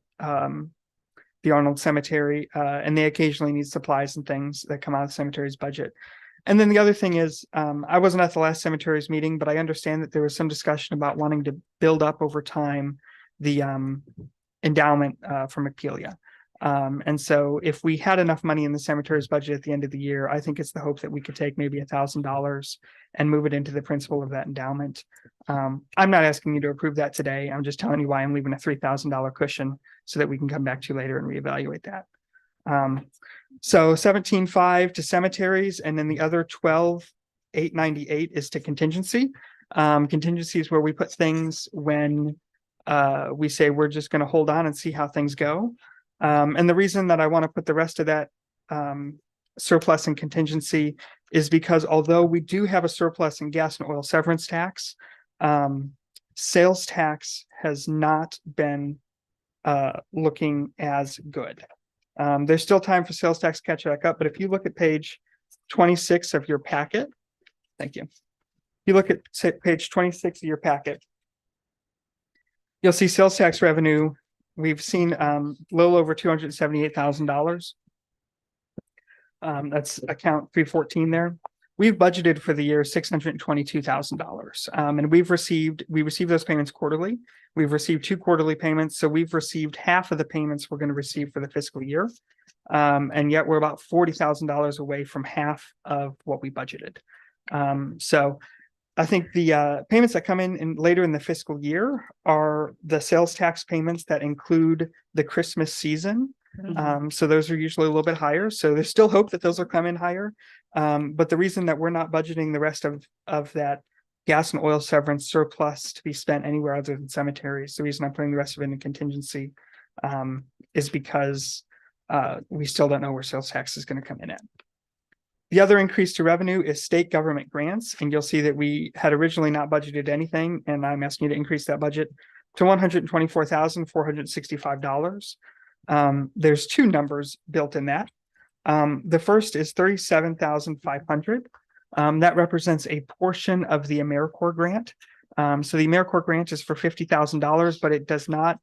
the Arnold Cemetery, and they occasionally need supplies and things that come out of the cemetery's budget. And then the other thing is, I wasn't at the last cemetery's meeting, but I understand that there was some discussion about wanting to build up over time the endowment for McPelia. And so if we had enough money in the cemetery's budget at the end of the year, I think it's the hope that we could take maybe $1,000 and move it into the principal of that endowment. I'm not asking you to approve that today. I'm just telling you why I'm leaving a $3,000 cushion so that we can come back to you later and reevaluate that. So 17.5 to cemeteries, and then the other 12,898 is to contingency. Contingency is where we put things when we say we're just going to hold on and see how things go. And the reason that I want to put the rest of that surplus and contingency is because although we do have a surplus in gas and oil severance tax, sales tax has not been looking as good. There's still time for sales tax to catch back up, but if you look at page 26 of your packet, thank you. If you look at page 26 of your packet, you'll see sales tax revenue. We've seen a little over $278,000. That's account 314 there. We've budgeted for the year $622,000. And we receive those payments quarterly. We've received 2 quarterly payments. So we've received half of the payments we're going to receive for the fiscal year. And yet we're about $40,000 away from half of what we budgeted. So I think the payments that come in later in the fiscal year are the sales tax payments that include the Christmas season. So those are usually a little bit higher. So there's still hope that those will come in higher. But the reason that we're not budgeting the rest of that gas and oil severance surplus to be spent anywhere other than cemeteries, the reason I'm putting the rest of it in contingency is because we still don't know where sales tax is going to come in at. The other increase to revenue is state government grants, and you'll see that we had originally not budgeted anything, and I'm asking you to increase that budget to $124,465. There's 2 numbers built in that. The first is $37,500. That represents a portion of the AmeriCorps grant. So the AmeriCorps grant is for $50,000, but it does not.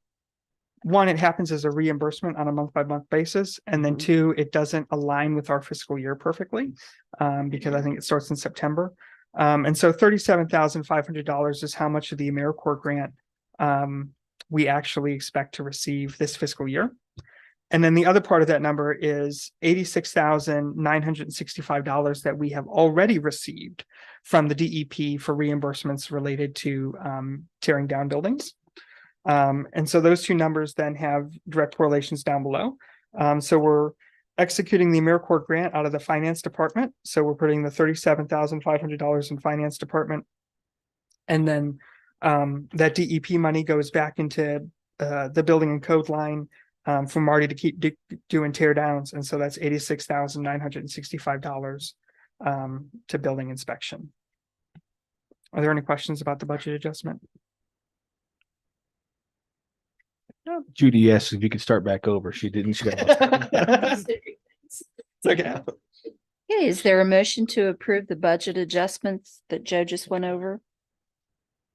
1, it happens as a reimbursement on a month-by-month basis, and then 2, it doesn't align with our fiscal year perfectly because I think it starts in September. And so $37,500 is how much of the AmeriCorps grant we actually expect to receive this fiscal year. And then the other part of that number is $86,965 that we have already received from the DEP for reimbursements related to tearing down buildings. And so those 2 numbers then have direct correlations down below. So we're executing the AmeriCorps grant out of the finance department. So we're putting the $37,500 in finance department. And then that DEP money goes back into the building and code line for Marty to keep doing tear downs. And so that's $86,965 to building inspection. Are there any questions about the budget adjustment? Judy asked if you could start back over. She didn't. She got It's okay. Okay, is there a motion to approve the budget adjustments that Joe just went over?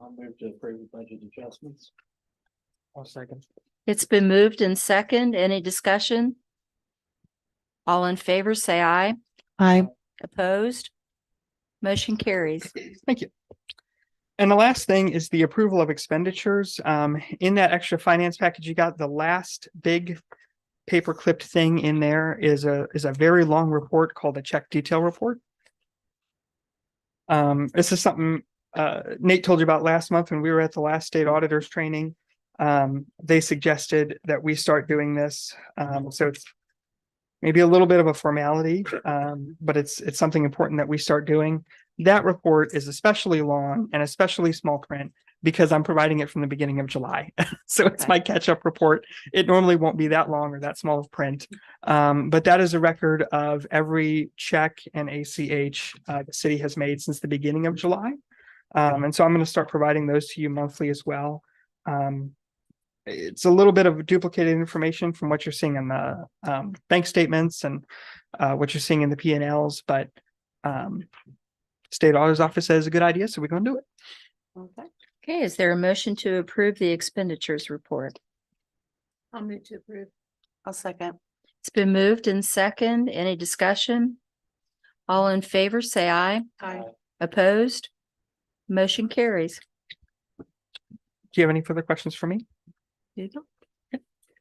I'll move to approve the budget adjustments. I'll second. It's been moved and second. Any discussion? All in favor, say aye. Aye. Opposed? Motion carries. Thank you. And the last thing is the approval of expenditures. In that extra finance package, you got the last big paper clipped thing in there is a very long report called a check detail report. This is something Nate told you about last month when we were at the last state auditors training. They suggested that we start doing this. So it's maybe a little bit of a formality, but it's something important that we start doing. That report is especially long and especially small print because I'm providing it from the beginning of July. So it's my catch-up report. It normally won't be that long or that small of print. But that is a record of every check and ACH the city has made since the beginning of July. And so I'm going to start providing those to you monthly as well. It's a little bit of duplicated information from what you're seeing in the bank statements and what you're seeing in the P&Ls, but state auditor's office says a good idea, so we're going to do it. Okay. Okay, is there a motion to approve the expenditures report? I'll move to approve. I'll second. It's been moved and second. Any discussion? All in favor, say aye. Aye. Opposed? Motion carries. Do you have any further questions for me?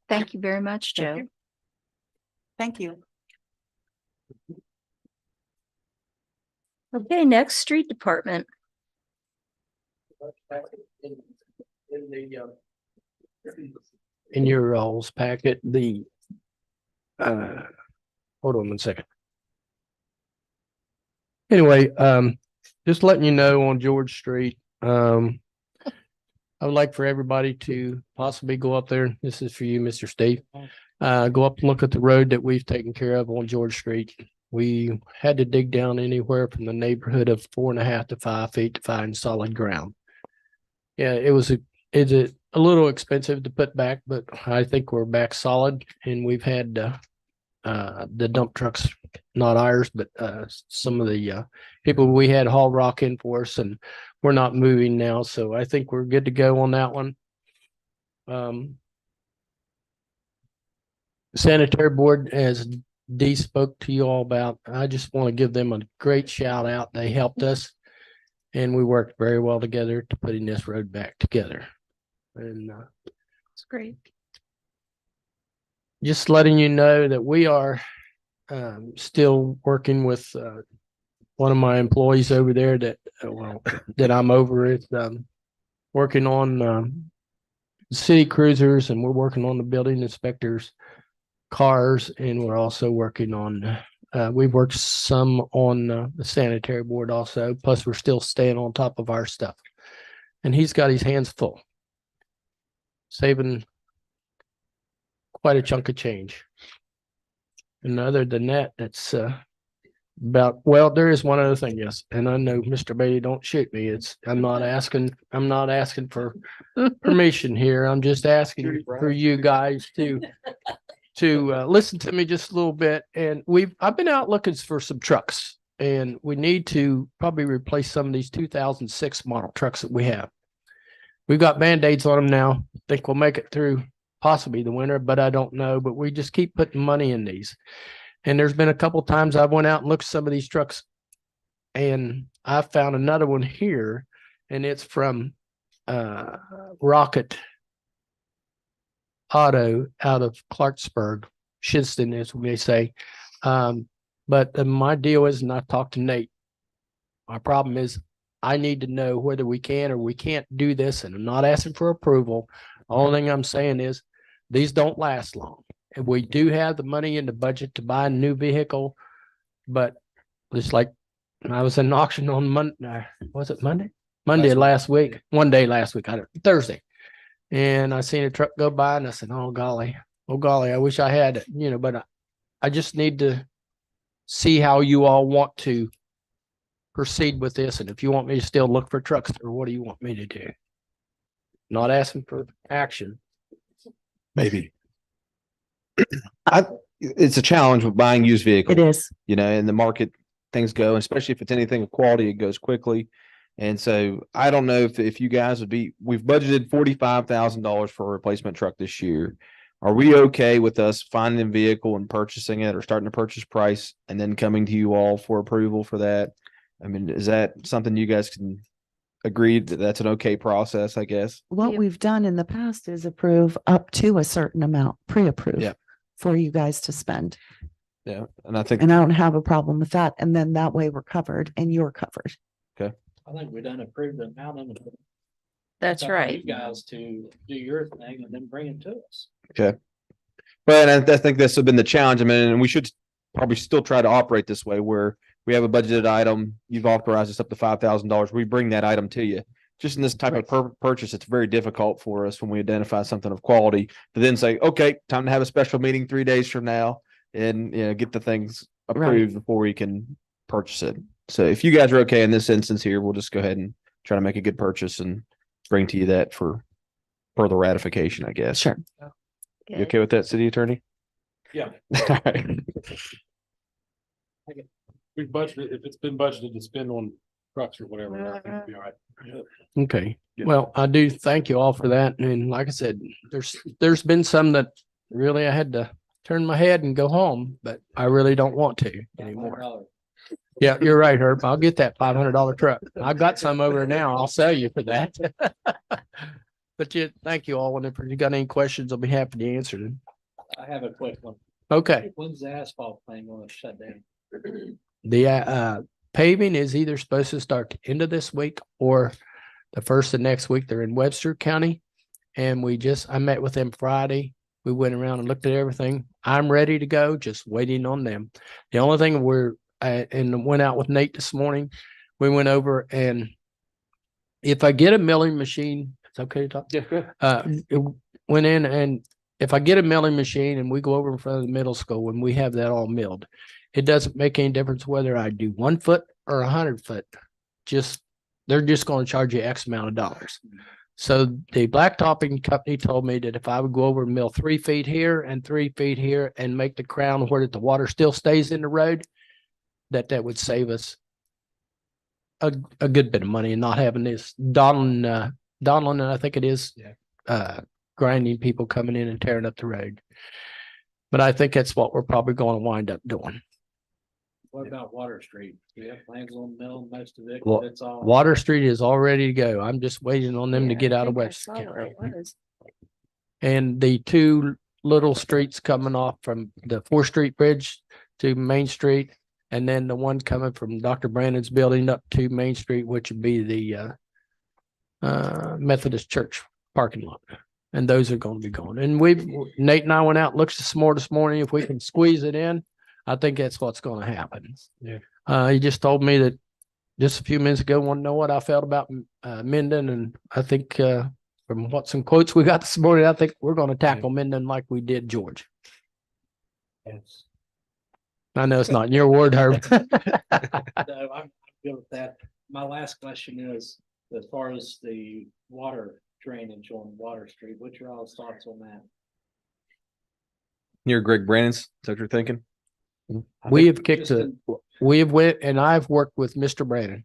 Thank you very much, Joe. Thank you. Okay, next, street department. In your all's packet, hold on one second. Anyway, just letting you know on George Street, I would like for everybody to possibly go up there. This is for you, Mr. Steve. Go up and look at the road that we've taken care of on George Street. We had to dig down anywhere from the neighborhood of 4.5 to 5 feet to find solid ground. Yeah, it's a little expensive to put back, but I think we're back solid, and we've had the dump trucks, not ours, but some of the people we had haul rock in for us, and we're not moving now, so I think we're good to go on that one. Sanitary board, as Dee spoke to you all about, I just want to give them a great shout out. They helped us, and we worked very well together to putting this road back together. And It's great. just letting you know that we are still working with one of my employees over there that that I'm over with, working on city cruisers, and we're working on the building inspectors' cars, and we're also working on we've worked some on the sanitary board also, plus we're still staying on top of our stuff, and he's got his hands full, saving quite a chunk of change. And other than that, that's well, there is one other thing, yes. And I know, Mr. Beatty, don't shoot me. I'm not asking for permission here. I'm just asking for you guys to listen to me just a little bit. And I've been out looking for some trucks, and we need to probably replace some of these 2006 model trucks that we have. We've got Band-Aids on them now. Think we'll make it through possibly the winter, but I don't know. But we just keep putting money in these. And there's been a couple of times I went out and looked at some of these trucks, and I found another one here, and it's from Rocket Auto out of Clarksburg, Shinston, as we say. But my deal is, and I talked to Nate, my problem is I need to know whether we can or we can't do this, and I'm not asking for approval. The only thing I'm saying is these don't last long. And we do have the money in the budget to buy a new vehicle, but just like I was in an auction on Monday, was it Monday? Monday last week, one day last week, Thursday. And I seen a truck go by, and I said, oh golly, I wish I had it, but I just need to see how you all want to proceed with this. And if you want me to still look for trucks, or what do you want me to do? Not asking for action. Maybe. It's a challenge with buying used vehicles. It is. In the market, things go, especially if it's anything of quality, it goes quickly. And so I don't know if you guys we've budgeted $45,000 for a replacement truck this year. Are we okay with us finding a vehicle and purchasing it, or starting a purchase price and then coming to you all for approval for that? I mean, is that something you guys can agree that that's an okay process, I guess? What Yeah. we've done in the past is approve up to a certain amount, pre-approve Yeah. for you guys to spend. Yeah. And I think, And I don't have a problem with that. And then that way we're covered and you're covered. I think we done approved the amount of it. That's It's up to right. You guys to do your thing and then bring it to us. but I think this has been the challenge. I mean, and we should probably still try to operate this way, where we have a budgeted item. You've authorized us up to $5,000. We bring that item to you. Just in this type of purchase, it's very difficult for us when we identify something of quality to then say, okay, time to have a special meeting 3 days from now and get the things approved before we can purchase it. So if you guys are okay in this instance here, we'll just go ahead and try to make a good purchase and bring to you that for further ratification, I guess. Sure. You okay with that, city attorney? Yeah. All right. We budgeted, if it's been budgeted to spend on trucks or whatever, I think it'll be all right. Okay. Well, I do thank you all for that. And like I said, there's been some that really I had to turn my head and go home, but I really don't want to anymore. Yeah, you're right, Herb. I'll get that $500 truck. I've got some over there now. I'll sell you for that. But thank you all. And if you got any questions, I'll be happy to answer them. I have a quick one. Okay. When's the asphalt plant going to shut down? The paving is either supposed to start the end of this week or the first of next week. They're in Webster County. And I met with them Friday. We went around and looked at everything. I'm ready to go, just waiting on them. The only thing and went out with Nate this morning. We went over, and if I get a milling machine, it's okay to talk. Yeah, good. It went in, and if I get a milling machine and we go over in front of the middle school and we have that all milled, it doesn't make any difference whether I do 1 foot or 100 foot. They're just going to charge you X amount of dollars. So the blacktopping company told me that if I would go over and mill 3 feet here and 3 feet here and make the crown where the water still stays in the road, that would save us a good bit of money and not having this Donlin, I think it is, grinding people coming in and tearing up the road. But I think that's what we're probably going to wind up doing. What about Water Street? Do you have plans on milling most of it? Well, It's all. Water Street is all ready to go. I'm just waiting on them to get out of Webster County. And the 2 little streets coming off from the 4th Street Bridge to Main Street, and then the one coming from Dr. Brandon's building up to Main Street, which would be the Methodist Church parking lot. And those are going to be going. And Nate and I went out and looked some more this morning. If we can squeeze it in, I think that's what's going to happen. Yeah. He just told me that just a few minutes ago, want to know what I felt about Minden. And I think from some quotes we got this morning, I think we're going to tackle Minden like we did George. Yes. I know it's not in your word, Herb. No, I'm good with that. My last question is, as far as the water drainage on Water Street, what's your all's thoughts on that? Near Greg Brannan's, is that what you're thinking? We have went and I've worked with Mr. Brandon,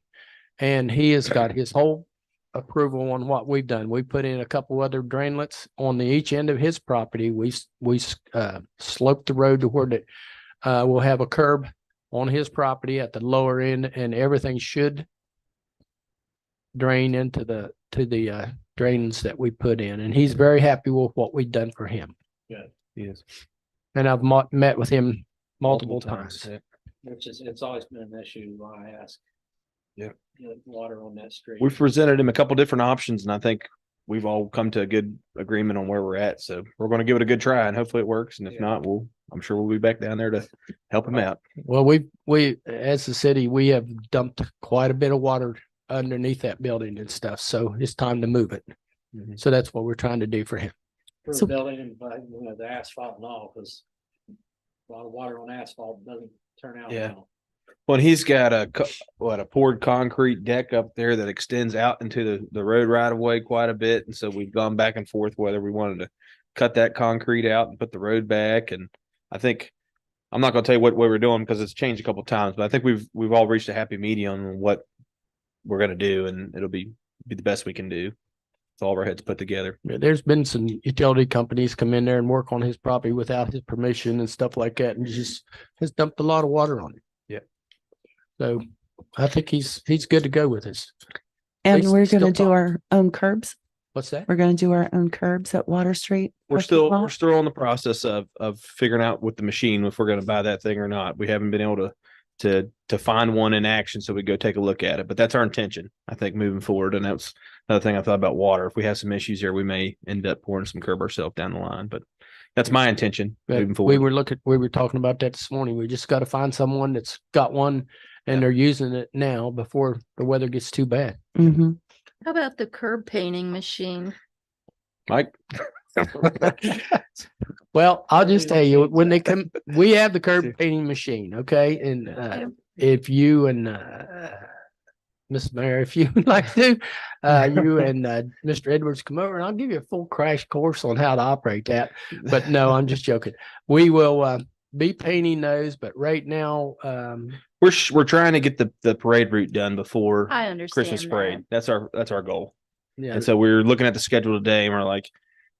and he has got his whole approval on what we've done. We put in a couple other drainlets on each end of his property. We sloped the road to where we'll have a curb on his property at the lower end, and everything should drain into the drains that we put in. And he's very happy with what we've done for him. Good. Yes. And I've met with him multiple times. Yeah. It's always been an issue why I ask. Yeah. Water on that street. We've presented him a couple different options, and I think we've all come to a good agreement on where we're at. So we're going to give it a good try, and hopefully it works. And if not, I'm sure we'll be back down there to help him out. Well, we as the city, we have dumped quite a bit of water underneath that building and stuff. So it's time to move it. Mhm. So that's what we're trying to do for him. For So- the building and the asphalt and all, because a lot of water on asphalt doesn't turn out Yeah. well. Well, and he's got a poured concrete deck up there that extends out into the road right of way quite a bit. And so we've gone back and forth whether we wanted to cut that concrete out and put the road back. And I think I'm not going to tell you what we were doing because it's changed a couple of times, but I think we've all reached a happy medium on what we're going to do, and it'll be the best we can do. It's all of our heads put together. Yeah, there's been some utility companies come in there and work on his property without his permission and stuff like that, and just has dumped a lot of water on it. Yeah. So I think he's good to go with this. And Please we're still going to do talk. our own curbs. What's that? We're going to do our own curbs at Water Street. We're parking still lot. in the process of figuring out with the machine if we're going to buy that thing or not. We haven't been able to find one in action, so we go take a look at it. But that's our intention, I think, moving forward. And that's another thing I thought about water. If we have some issues here, we may end up pouring some curb ourselves down the line. But that's my intention moving forward. We were talking about that this morning. We just got to find someone that's got one and they're using it now before the weather gets too bad. Mhm. How about the curb painting machine? Mike. Well, I'll just tell you, when they come, we have the curb painting machine, okay? And if you and Miss Mayor, if you would like to, you and Mr. Edwards come over and I'll give you a full crash course on how to operate that. But no, I'm just joking. We will be painting those, but right now, We're trying to get the parade route done before I understand Christmas that. parade. That's our goal. yeah, And so we were looking at the schedule today and we're like,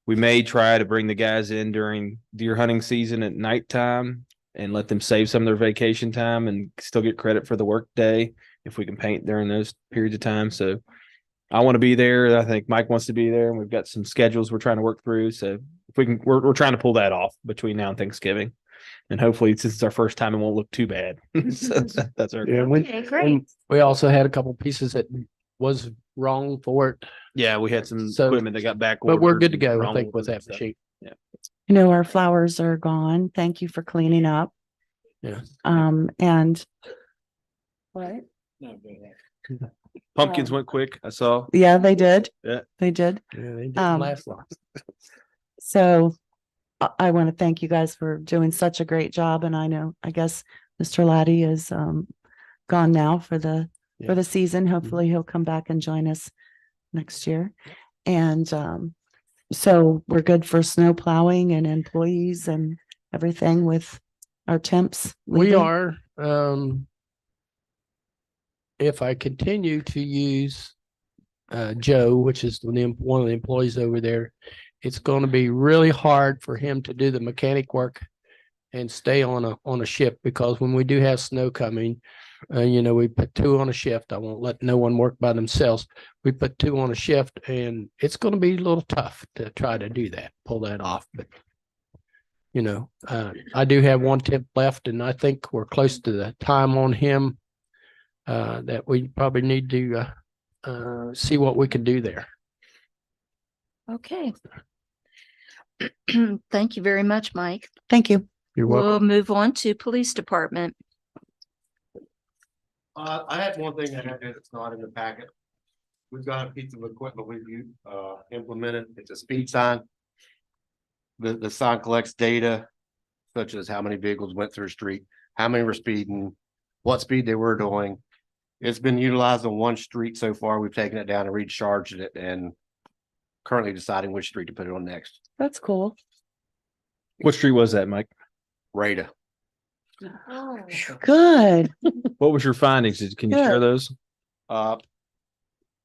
We may try to bring the guys in during deer hunting season at nighttime and let them save some of their vacation time and still get credit for the work day if we can paint during those periods of time. So I want to be there. I think Mike wants to be there, and we've got some schedules we're trying to work through. So if we can, we're trying to pull that off between now and Thanksgiving. And hopefully, since it's our first time, it won't look too bad. So that's our Yeah, Okay, great. we also had a couple pieces that was wrong for it, yeah. We had some So- equipment that got back, but we're ordered good to and go, I wrong think, with ordered that and stuff. machine. You know, our flowers are gone. Thank you for cleaning up. Yeah. And what? No, go ahead. Pumpkins went quick. I saw. Yeah, they did. Yeah. They did. Yeah, they didn't Um, last long. So I want to thank you guys for doing such a great job. And I guess Mr. Laddie is gone now for the Yeah. season. Hopefully he'll come back and join us next year. And so we're good for snow plowing and employees and everything with our temps. We leaving? are, if I continue to use Joe, which is one of the employees over there, it's going to be really hard for him to do the mechanic work and stay on a shift, because when we do have snow coming, we put 2 on a shift. I won't let no one work by themselves. We put 2 on a shift, and it's going to be a little tough to try to do that, pull that off. But I do have 1 temp left, and I think we're close to the time on him that we probably need to see what we can do there. Okay. Thank you very much, Mike. Thank you. You're welcome. We'll move on to police department. I had one thing that's not in the packet. We've got a piece of equipment we've implemented. It's a speed sign. The sign collects data such as how many vehicles went through the street, how many were speeding, what speed they were doing. It's been utilized on 1 street so far. We've taken it down and recharged it, and currently deciding which street to put it on next. That's cool. What street was that, Mike? Rada. Good. What was your findings? Can you share Good. those?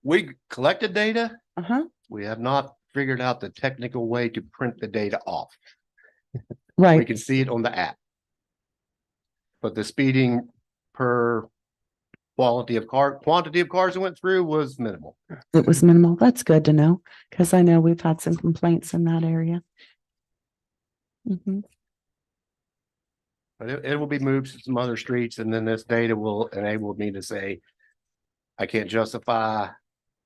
We collected data. Uh-huh. We have not figured out the technical way to print the data off. We Right. can see it on the app. But the speeding per quantity of cars that went through was minimal. It was minimal. That's good to know, because I know we've had some complaints in that area. Mhm. But it will be moved to some other streets, and then this data will enable me to say, I can't justify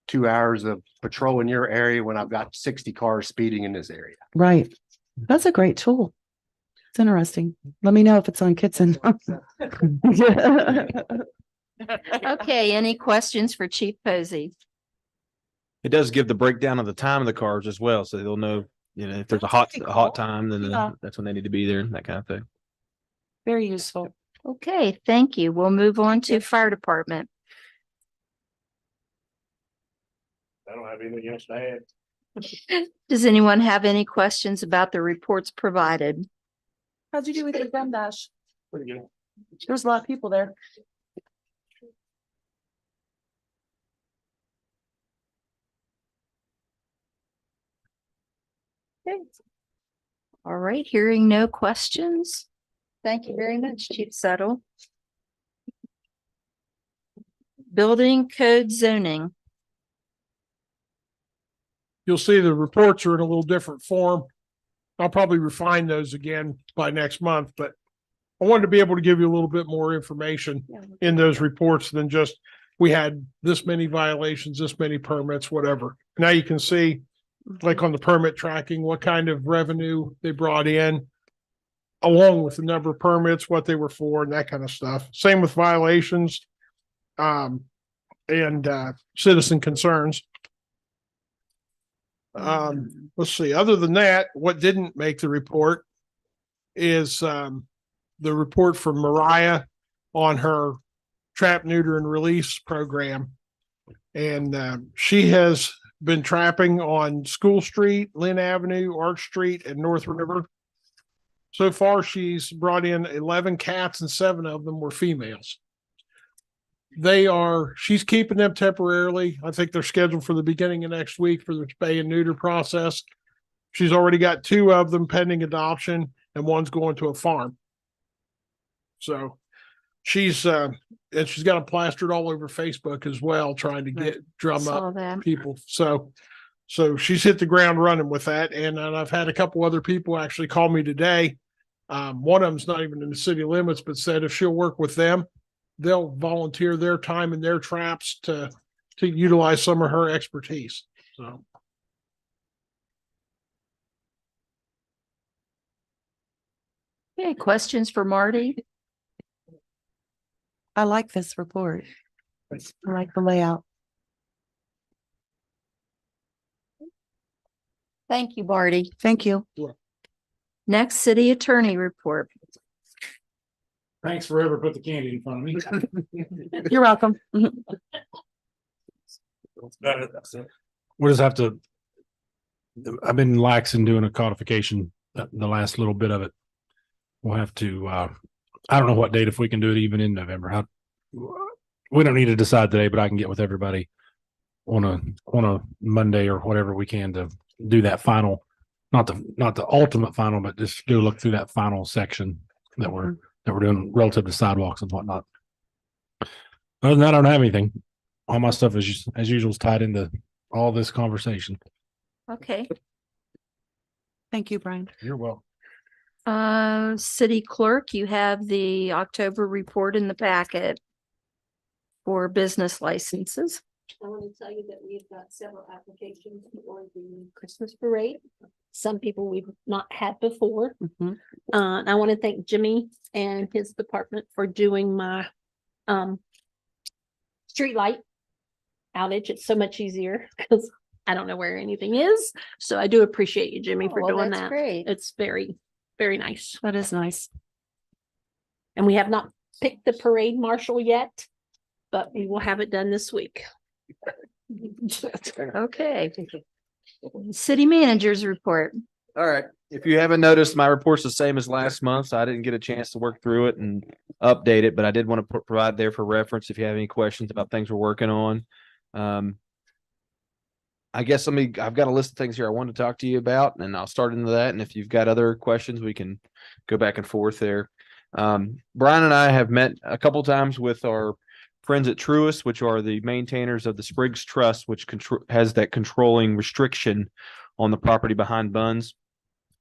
2 hours of patrol in your area when I've got 60 cars speeding in this area. Right. That's a great tool. It's interesting. Let me know if it's on Kitson. Okay, any questions for Chief Posey? It does give the breakdown of the time of the cars as well, so they'll know, if there's a That's hot pretty cool. time, then Yeah. that's when they need to be there, that kind of thing. Very useful. Okay, thank you. We'll move on to fire department. I don't have anything else to add. Does anyone have any questions about the reports provided? How'd you do with your gun dash? Pretty good. There's a lot of people there. All right, hearing no questions. Thank you very much, Chief Settle. Building code zoning. You'll see the reports are in a little different form. I'll probably refine those again by next month, but I wanted to be able to give you a little bit more information in those reports than just, we had this many violations, this many permits, whatever. Now you can see, like on the permit tracking, what kind of revenue they brought in, along with the number of permits, what they were for, and that kind of stuff. Same with violations, and citizen concerns. Let's see, other than that, what didn't make the report is the report from Mariah on her trap, neuter, and release program. And she has been trapping on School Street, Lynn Avenue, Arch Street, and North River. So far, she's brought in 11 cats, and 7 of them were females. She's keeping them temporarily. I think they're scheduled for the beginning of next week for the spay and neuter process. She's already got 2 of them pending adoption and one's going to a farm. So she's and she's got them plastered all over Facebook as well, trying to drum up Saw that. people. So she's hit the ground running with that. And I've had a couple other people actually call me today. One of them's not even in the city limits, but said if she'll work with them, they'll volunteer their time and their traps to utilize some of her expertise. So. Okay, questions for Marty? I like this report. I like the layout. Thank you, Marty. Thank you. Next, city attorney report. Thanks for ever put the candy in front of me. You're welcome. We'll just have to, I've been lax in doing a codification, the last little bit of it. We'll have to, I don't know what date, if we can do it even in November. We don't need to decide today, but I can get with everybody on a Monday or whatever we can to do that final, not the ultimate final, but just go look through that final section that we're doing relative to sidewalks and whatnot. Other than that, I don't have anything. All my stuff is as usual is tied into all this conversation. Okay. Thank you, Brian. You're welcome. City clerk, you have the October report in the packet for business licenses. I want to tell you that we've got several applications for the Christmas parade. Some people we've not had before. Mhm. I want to thank Jimmy and his department for doing my street light outage. It's so much easier because I don't know where anything is. So I do appreciate you, Jimmy, for Oh, well, doing that's that. great. It's very, very nice. That is nice. And we have not picked the parade marshal yet, but we will have it done this week. Okay. City managers report. All right. If you haven't noticed, my report's the same as last month, so I didn't get a chance to work through it and update it, but I did want to provide there for reference if you have any questions about things we're working on. I guess I've got a list of things here I wanted to talk to you about, and I'll start into that. And if you've got other questions, we can go back and forth there. Brian and I have met a couple times with our friends at Truist, which are the maintainers of the Spriggs Trust, which has that controlling restriction on the property behind Buns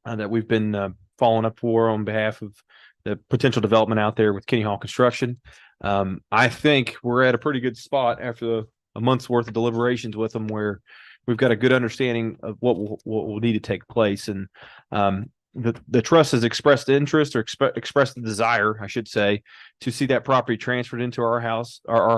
that we've been following up for on behalf of the potential development out there with Kenny Hall Construction. I think we're at a pretty good spot after a month's worth of deliberations with them, where we've got a good understanding of what will need to take place. And the trust has expressed interest, or expressed the desire, I should say, to see that property transferred into our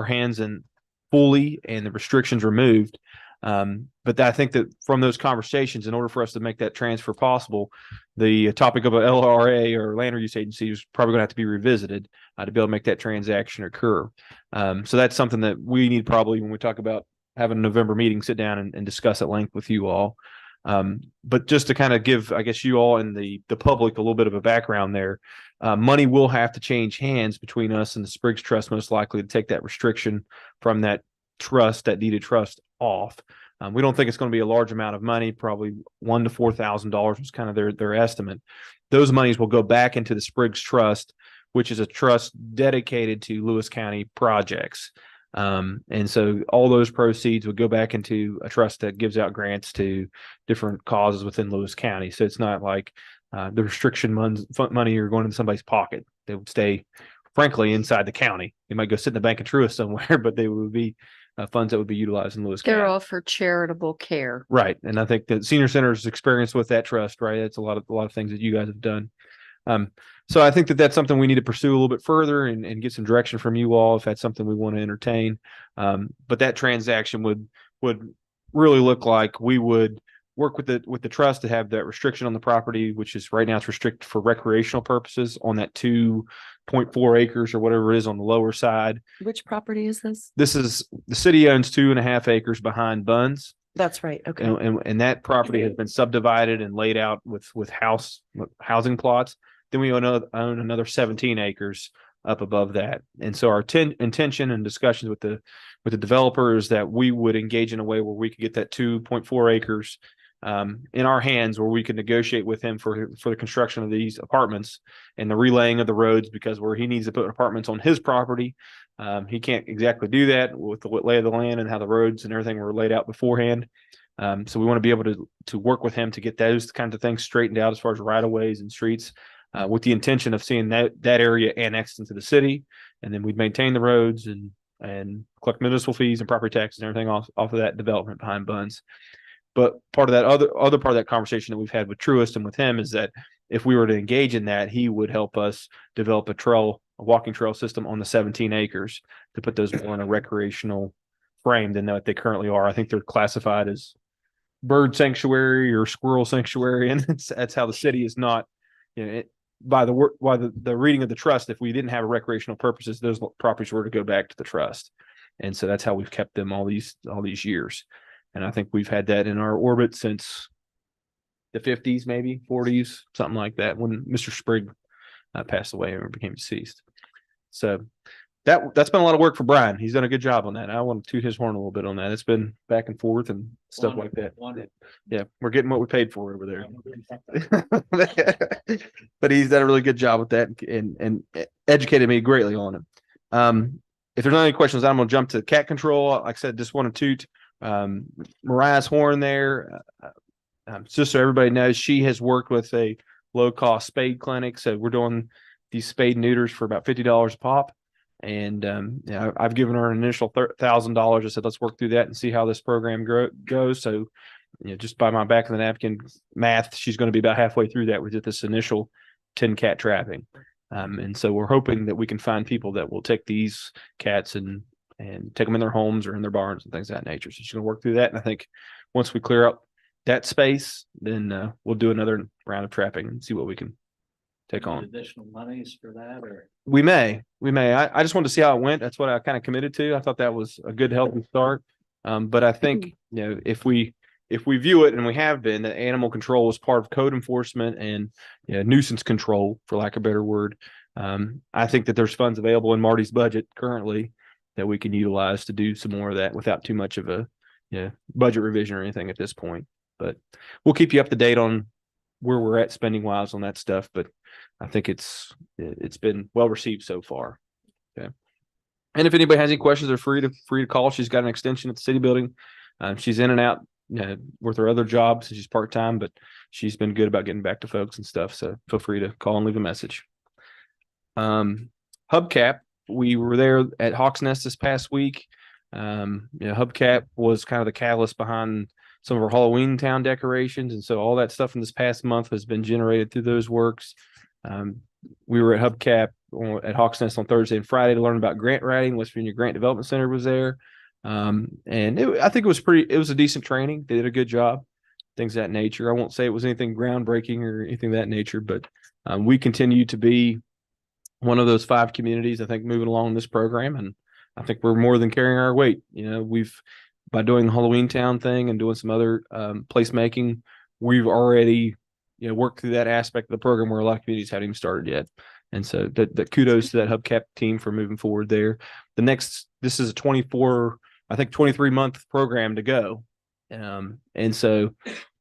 hands and fully, and the restrictions removed. But I think that from those conversations, in order for us to make that transfer possible, the topic of a LRA or land use agency is probably going to have to be revisited to be able to make that transaction occur. So that's something that we need probably, when we talk about having a November meeting, sit down and discuss at length with you all. But just to kind of give, I guess, you all and the public a little bit of a background there, money will have to change hands between us and the Spriggs Trust, most likely, to take that restriction from that trust, that deeded trust, off. We don't think it's going to be a large amount of money, probably $1,000 to $4,000 was kind of their estimate. Those monies will go back into the Spriggs Trust, which is a trust dedicated to Lewis County projects. And so all those proceeds would go back into a trust that gives out grants to different causes within Lewis County. So it's not like the restriction money are going into somebody's pocket. They would stay, frankly, inside the county. They might go sit in the bank of Truist somewhere, but they would be funds that would be utilized in Lewis County. They're all for charitable care. Right. And I think that Senior Center's experience with that trust, right? It's a lot of things that you guys have done. So I think that that's something we need to pursue a little bit further and get some direction from you all if that's something we want to entertain. But that transaction would really look like we would work with the trust to have that restriction on the property, which is right now it's restricted for recreational purposes on that 2.4 acres or whatever it is on the lower side. Which property is this? This is, the city owns 2.5 acres behind Buns. That's right. Okay. And that property has been subdivided and laid out with housing plots. Then we own another 17 acres up above that. And so our intention and discussions with the developer is that we would engage in a way where we could get that 2.4 acres in our hands where we could negotiate with him for the construction of these apartments and the relaying of the roads, because where he needs to put apartments on his property, he can't exactly do that with the lay of the land and how the roads and everything were laid out beforehand. So we want to be able to work with him to get those kinds of things straightened out as far as right of ways and streets, with the intention of seeing that area annexed into the city, and then we'd maintain the roads and collect municipal fees and property taxes and everything off of that development behind Buns. But part of that other part of that conversation that we've had with Truist and with him is that if we were to engage in that, he would help us develop a walking trail system on the 17 acres to put those more in a recreational frame than what they currently are. I think they're classified as bird sanctuary or squirrel sanctuary, and that's how the city is not, by the reading of the trust. If we didn't have a recreational purposes, those properties were to go back to the trust, and so that's how we've kept them all these years. And I think we've had that in our orbit since the 50s, maybe 40s, something like that, when Mr. Sprigg passed away or became deceased. So that's been a lot of work for Brian. He's done a good job on that. I want to toot his horn a little bit on that. It's been back and forth and stuff like that. Yeah, we're getting what we paid for over there. But he's done a really good job with that and educated me greatly on it. If there's not any questions, I'm going to jump to cat control. Like I said, just want to toot Mariah's horn there. Just so everybody knows, she has worked with a low-cost spade clinic. So we're doing these spade neuters for about $50 a pop. And I've given her an initial $1,000. I said, let's work through that and see how this program goes. So, just by my back of the napkin math, she's going to be about halfway through that with this initial 10 cat trapping. And so we're hoping that we can find people that will take these cats and take them in their homes or in their barns and things of that nature. So she's going to work through that. And I think once we clear up that space, then we'll do another round of trapping and see what we can take on. Additional monies for that, or we may. I just wanted to see how it went. That's what I kind of committed to. I thought that was a good, healthy start. But I think, if we view it, and we have been, that animal control is part of code enforcement and nuisance control, for lack of a better word. I think that there's funds available in Marty's budget currently that we can utilize to do some more of that without too much of a budget revision or anything at this point. But we'll keep you up to date on where we're at spending wise on that stuff. But I think it's been well received so far. Okay. And if anybody has any questions, they're free to call. She's got an extension at the city building. She's in and out with her other jobs. She's part-time, but she's been good about getting back to folks and stuff. So feel free to call and leave a message. Hubcap, we were there at Hawks Nest this past week. Hubcap was kind of the catalyst behind some of our Halloween town decorations. And so all that stuff in this past month has been generated through those works. We were at Hubcap at Hawks Nest on Thursday and Friday to learn about grant writing. West Virginia Grant Development Center was there. I think it was a decent training. They did a good job, things of that nature. I won't say it was anything groundbreaking or anything of that nature, but we continue to be one of those 5 communities, I think, moving along this program. And I think we're more than carrying our weight. By doing the Halloween Town thing and doing some other placemaking, we've already worked through that aspect of the program where a lot of communities haven't even started yet. And so that kudos to that Hubcap team for moving forward there. This is a 23-month program to go. And so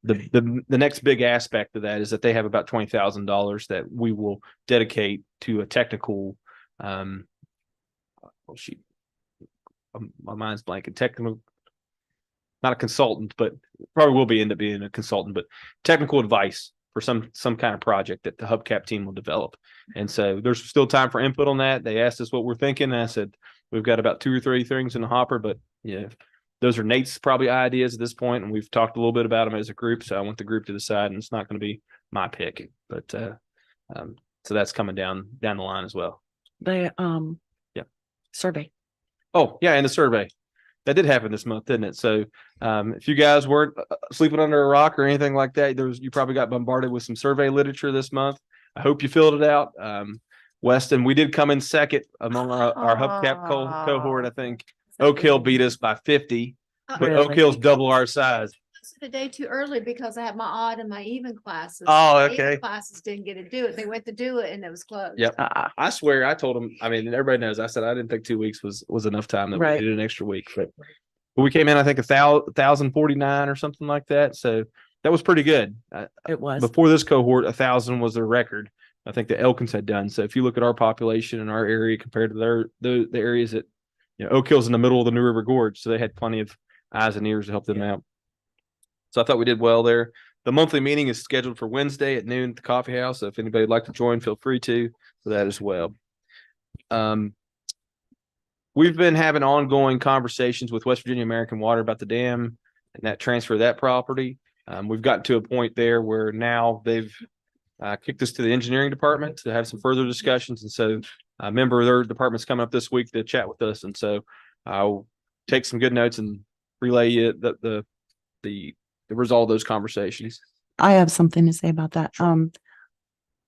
the next big aspect of that is that they have about $20,000 that we will dedicate to a technical, my mind's blanking, technical, not a consultant, but probably will end up being a consultant, but technical advice for some kind of project that the Hubcap team will develop. And so there's still time for input on that. They asked us what we're thinking. And I said, we've got about 2 or 3 things in the hopper, but those are Nate's probably ideas at this point. And we've talked a little bit about them as a group. So I want the group to decide, and it's not going to be my pick, but so that's coming down the line as well. The survey. Oh yeah. And the survey. That did happen this month, didn't it? So if you guys weren't sleeping under a rock or anything like that, you probably got bombarded with some survey literature this month. I hope you filled it out. Weston, we did come in second among our Hubcap cohort. I think Oak Hill beat us by 50, but Really? Oak Hill's double our size. A day too early because I had my odd and my even classes. Oh, My okay. even classes didn't get to do it. They went to do it and it was closed. Yep. I swear I told them, everybody knows, I said I didn't think 2 weeks was enough time, that Right. we needed an extra week. But we came in, I think 1,049 or something like that. So That was pretty good. It was. Before this cohort, 1,000 was their record. I think the Elkins had done. So if you look at our population in our area compared to the areas that, Oak Hill's in the middle of the New River Gorge, so they had plenty of eyes and ears to help them out. So I thought we did well there. The monthly meeting is scheduled for Wednesday at noon at the coffee house. So if anybody'd like to join, feel free to for that as well. We've been having ongoing conversations with West Virginia American Water about the dam and that transfer of that property. We've gotten to a point there where now they've kicked us to the engineering department to have some further discussions. And so a member of their department's coming up this week to chat with us. And so I'll take some good notes and relay you the result of those conversations. I have something to say about that.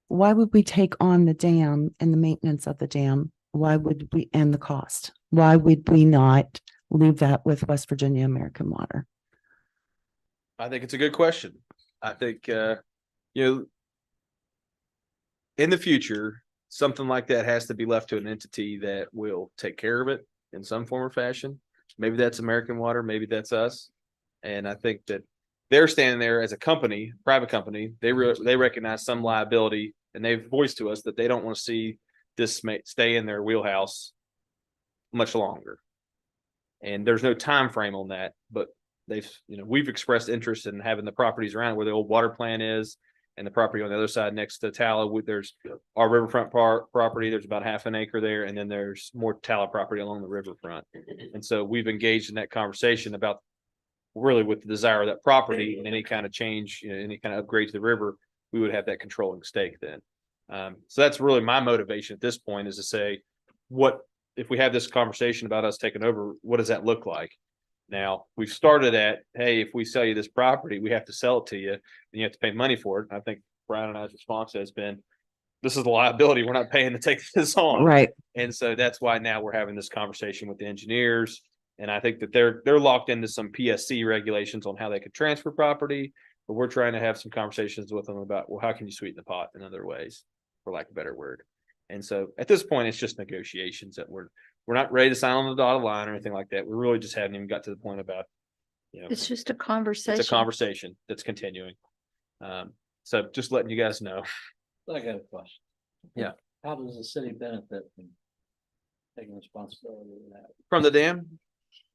Why would we take on the dam and the maintenance of the dam? Why would we, and the cost? Why would we not leave that with West Virginia American Water? I think it's a good question. I think, in the future, something like that has to be left to an entity that will take care of it in some form or fashion. Maybe that's American Water, maybe that's us. And I think that they're standing there as a company, private company. They recognize some liability, and they've voiced to us that they don't want to see this stay in their wheelhouse much longer. And there's no time frame on that, but we've expressed interest in having the properties around where the old water plant is, and the property on the other side next to Tala. There's our riverfront property. There's about half an acre there, and then there's more Tala property along the riverfront. And so we've engaged in that conversation about really with the desire of that property and any kind of change, any kind of upgrade to the river, we would have that controlling stake then. So that's really my motivation at this point, is to say, what if we have this conversation about us taking over, what does that look like? Now we've started at, hey, if we sell you this property, we have to sell it to you and you have to pay money for it. I think Brian and I's response has been, this is the liability. We're not paying to take this on. Right. And so that's why now we're having this conversation with the engineers. And I think that they're locked into some PSC regulations on how they could transfer property, but we're trying to have some conversations with them about, well, how can you sweeten the pot in other ways, for lack of a better word. And so at this point, it's just negotiations that we're not ready to sign on the dotted line or anything like that. We really just haven't even got to the point about, It's just a conversation. it's a conversation that's continuing. So just letting you guys know. I got a question. Yeah. How does the city benefit from taking responsibility for that? From the dam?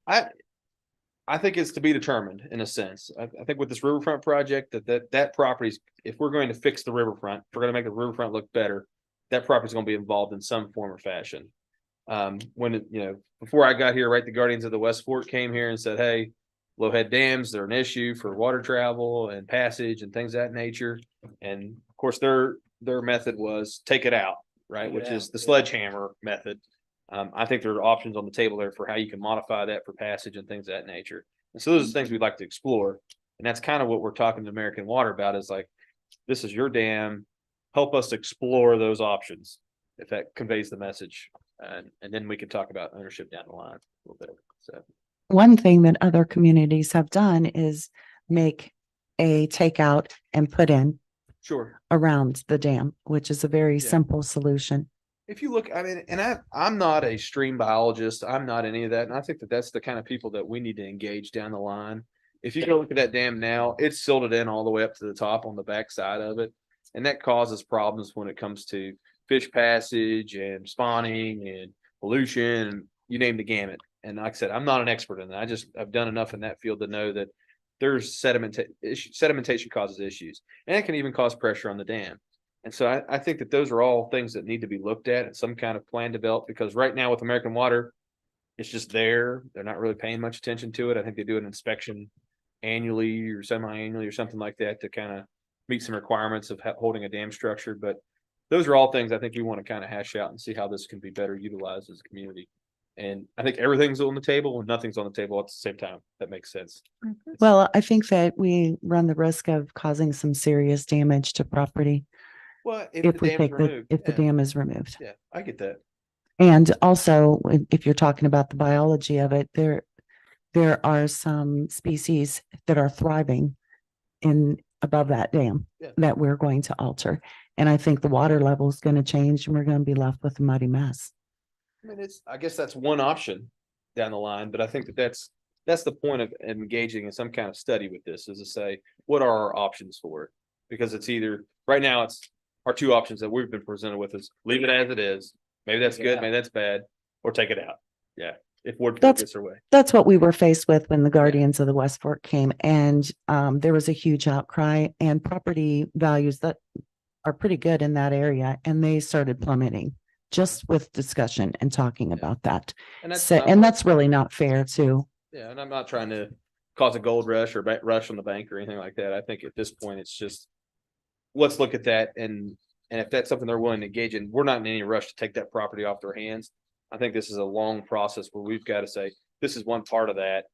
I think it's to be determined in a sense. I think with this riverfront project that property's, if we're going to fix the riverfront, if we're going to make the riverfront look better, that property's going to be involved in some form or fashion. Before I got here, right, the Guardians of the West Fork came here and said, hey, low-head dams, they're an issue for water travel and passage and things of that nature. And of course, their method was take it out, right, which is the sledgehammer method. I think there are options on the table there for how you can modify that for passage and things of that nature. And so those are things we'd like to explore. And that's kind of what we're talking to American Water about, is like, this is your dam. Help us explore those options, if that conveys the message. And then we can talk about ownership down the line a little bit. So One thing that other communities have done is make a takeout and put in sure, around the dam, which is a very simple solution. if you look, I mean, and I'm not a stream biologist. I'm not any of that. And I think that that's the kind of people that we need to engage down the line. If you go look at that dam now, it's silted in all the way up to the top on the back side of it. And that causes problems when it comes to fish passage and spawning and pollution, and you name the gamut. And like I said, I'm not an expert in that. I've done enough in that field to know that there's sedimentation causes issues, and it can even cause pressure on the dam. And so I think that those are all things that need to be looked at and some kind of plan developed, because right now with American Water, it's just there. They're not really paying much attention to it. I think they do an inspection annually or semi-annually or something like that to kind of meet some requirements of holding a dam structure. But those are all things I think we want to kind of hash out and see how this can be better utilized as a community. And I think everything's on the table and nothing's on the table at the same time. That makes sense. Well, I think that we run the risk of causing some serious damage to property Well, if the dam is removed. Yeah, I get that. And also, if you're talking about the biology of it, there are some species that are thriving above that dam that we're going to alter. And I think the water level is going to change and we're going to be left with a muddy mess. I mean, I guess that's one option down the line, but I think that that's the point of engaging in some kind of study with this, is to say, what are our options for it? Because it's either, right now, it's our two options that we've been presented with is leave it as it is. Maybe that's good, maybe that's bad, or take it out. Yeah, if word That's- gets their way. That's what we were faced with when the Guardians of the West Fork came, and there was a huge outcry and property values that are pretty good in that area, and they started plummeting just with discussion and talking about that. And that's So, not and what- that's really not fair too. Yeah, and I'm not trying to cause a gold rush or rush on the bank or anything like that. I think at this point, it's just, let's look at that, and if that's something they're willing to engage in, we're not in any rush to take that property off their hands. I think this is a long process where we've got to say, this is one part of that.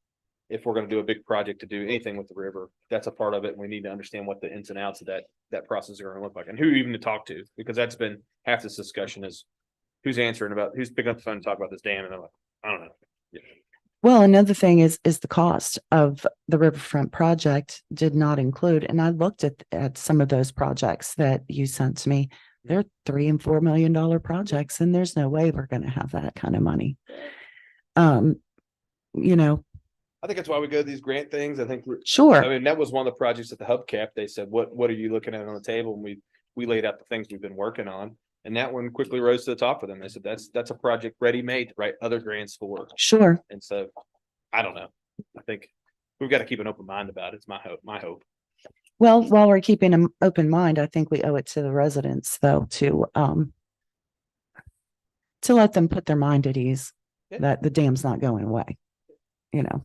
If we're going to do a big project to do anything with the river, that's a part of it. And we need to understand what the ins and outs of that process are going to look like, and who even to talk to, because that's been half this discussion is who's picking up the phone to talk about this dam, and they're like, I don't know. Yeah. Well, another thing is the cost of the riverfront project did not include, and I looked at some of those projects that you sent to me. They're $3 and $4 million projects, and there's no way we're going to have that kind of money. You know, I think that's why we go to these grant things. I think sure. I mean, that was one of the projects at the hubcap. They said, what are you looking at on the table? And we laid out the things we've been working on. And that one quickly rose to the top for them. They said, that's a project ready made to write other grants for. Sure. And so, I don't know. I think we've got to keep an open mind about it. It's my hope. Well, while we're keeping an open mind, I think we owe it to the residents though, to let them put their mind at ease that the dam's not going away, you know,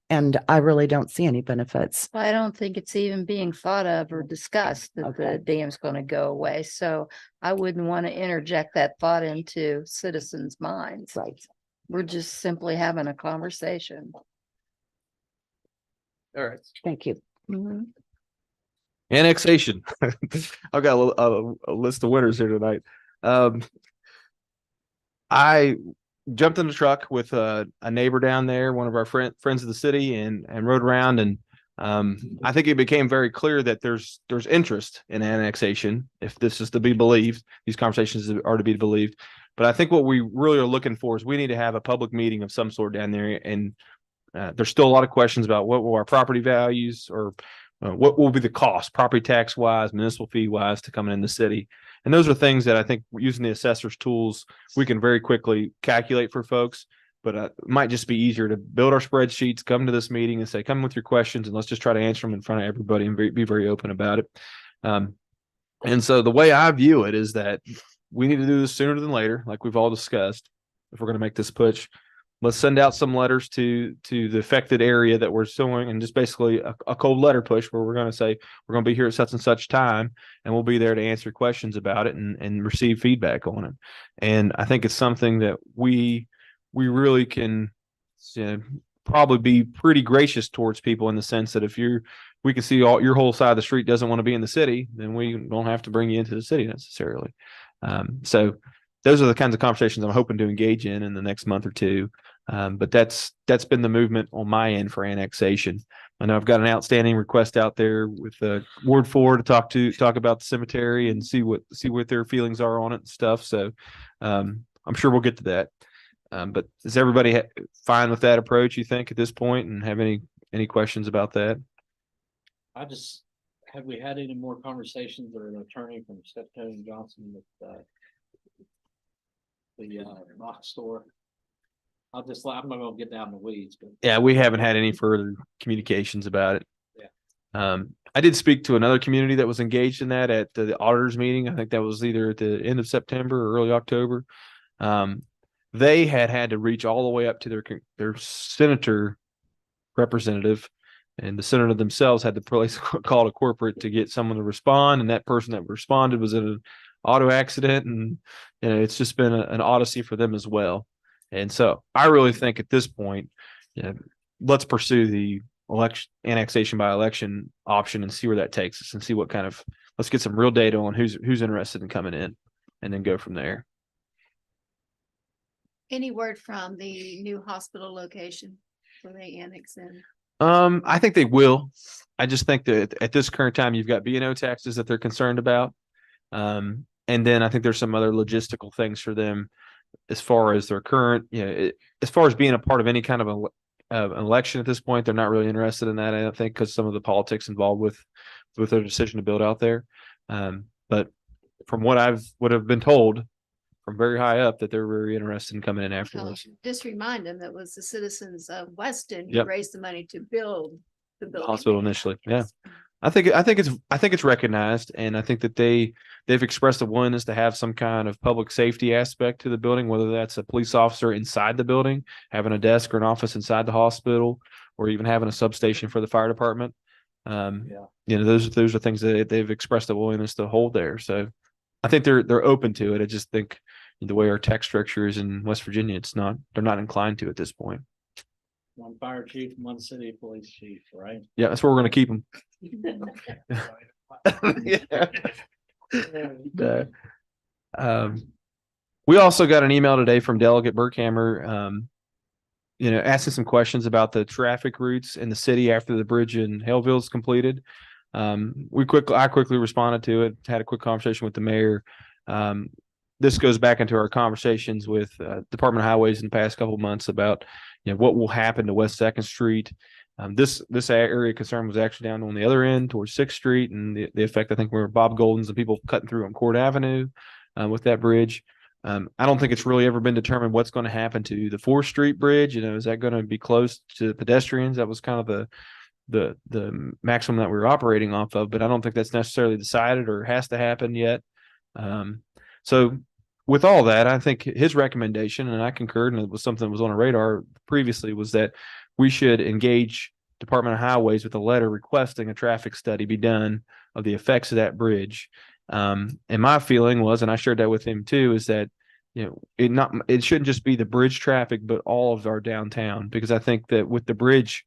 and I really don't see any benefits. I don't think it's even being thought of or discussed that Okay. the dam's going to go away. So I wouldn't want to interject that thought into citizens' minds. Right. We're just simply having a conversation. All right. Thank you. Mhm. Annexation. I've got a list of winners here tonight. I jumped in the truck with a neighbor down there, one of our friends of the city, and rode around, and I think it became very clear that there's interest in annexation, if this is to be believed. These conversations are to be believed. But I think what we really are looking for is we need to have a public meeting of some sort down there, and there's still a lot of questions about what will our property values, or what will be the cost, property tax wise, municipal fee wise, to coming in the city. And those are things that I think using the assessor's tools, we can very quickly calculate for folks. But it might just be easier to build our spreadsheets, come to this meeting and say, come with your questions, and let's just try to answer them in front of everybody and be very open about it. And so the way I view it is that we need to do this sooner than later, like we've all discussed, if we're going to make this push. Let's send out some letters to the affected area that we're suing, and just basically a cold letter push where we're going to say, we're going to be here at such and such time, and we'll be there to answer questions about it and receive feedback on it. And I think it's something that we really can, you know, probably be pretty gracious towards people, in the sense that if we can see your whole side of the street doesn't want to be in the city, then we don't have to bring you into the city necessarily. So those are the kinds of conversations I'm hoping to engage in the next month or two. But that's been the movement on my end for annexation. I know I've got an outstanding request out there with Ward 4 to talk about the cemetery and see what their feelings are on it and stuff. So I'm sure we'll get to that. But is everybody fine with that approach, you think, at this point, and have any questions about that? Have we had any more conversations, or an attorney from Steptoe & Johnson with the rock store? I'm not gonna get down in the weeds, but Yeah, we haven't had any further communications about it. Yeah. I did speak to another community that was engaged in that at the auditors meeting. I think that was either at the end of September or early October. They had to reach all the way up to their senator representative, and the senator themselves had to place call to corporate to get someone to respond. And that person that responded was in an auto accident, and you know, it's just been an odyssey for them as well. And so I really think at this point, you know, let's pursue the annexation by election option and see where that takes us, and see let's get some real data on who's interested in coming in, and then go from there. Any word from the new hospital location where they annex in? I think they will. I just think that at this current time, you've got B&O taxes that they're concerned about. And then I think there's some other logistical things for them as far as their current, as far as being a part of any kind of an election at this point. They're not really interested in that, I don't think, because some of the politics involved with their decision to build out there. But from what would have been told from very high up, that they're very interested in coming in afterwards. Just remind them it was the citizens of Weston who Yep. raised the money to build the building. Hospital initially, yeah. I think it's recognized, and I think that they've expressed a willingness to have some kind of public safety aspect to the building, whether that's a police officer inside the building, having a desk or an office inside the hospital, or even having a substation for the fire department. You know, those are things that they've expressed a willingness to hold there. So I think they're open to it. I just think the way our tax structure is in West Virginia, they're not inclined to at this point. One fire chief, one city police chief, right? Yeah, that's where we're going to keep them. We also got an email today from Delegate Burkhammer, asking some questions about the traffic routes in the city after the bridge in Haleville is completed. I quickly responded to it, had a quick conversation with the mayor. This goes back into our conversations with Department of Highways in the past couple of months about what will happen to West 2nd Street. This area of concern was actually down on the other end towards 6th Street, and the effect, I think, were Bob Golden's and people cutting through on Court Avenue with that bridge. I don't think it's really ever been determined what's going to happen to the 4th Street Bridge. Is that going to be closed to pedestrians? That was kind of the maximum that we were operating off of, but I don't think that's necessarily decided or has to happen yet. So with all that, I think his recommendation, and I concurred, and it was something that was on our radar previously, was that we should engage Department of Highways with a letter requesting a traffic study be done of the effects of that bridge. And my feeling was, and I shared that with him too, is that it shouldn't just be the bridge traffic, but all of our downtown, because I think that with the bridge,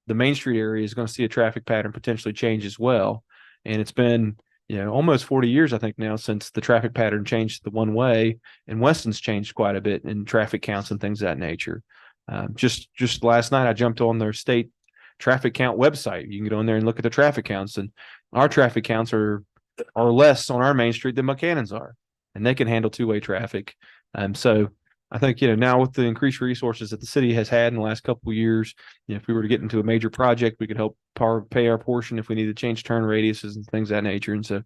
the Main Street area is going to see a traffic pattern potentially change as well. And it's been almost 40 years, I think, now since the traffic pattern changed the one way, and Weston's changed quite a bit in traffic counts and things of that nature. Just last night, I jumped on their state traffic count website. You can go in there and look at the traffic counts, and our traffic counts are less on our Main Street than Buchanan's are, and they can handle two-way traffic. So I think, now with the increased resources that the city has had in the last couple of years, if we were to get into a major project, we could help pay our portion if we need to change turn radiuses and things of that nature. And so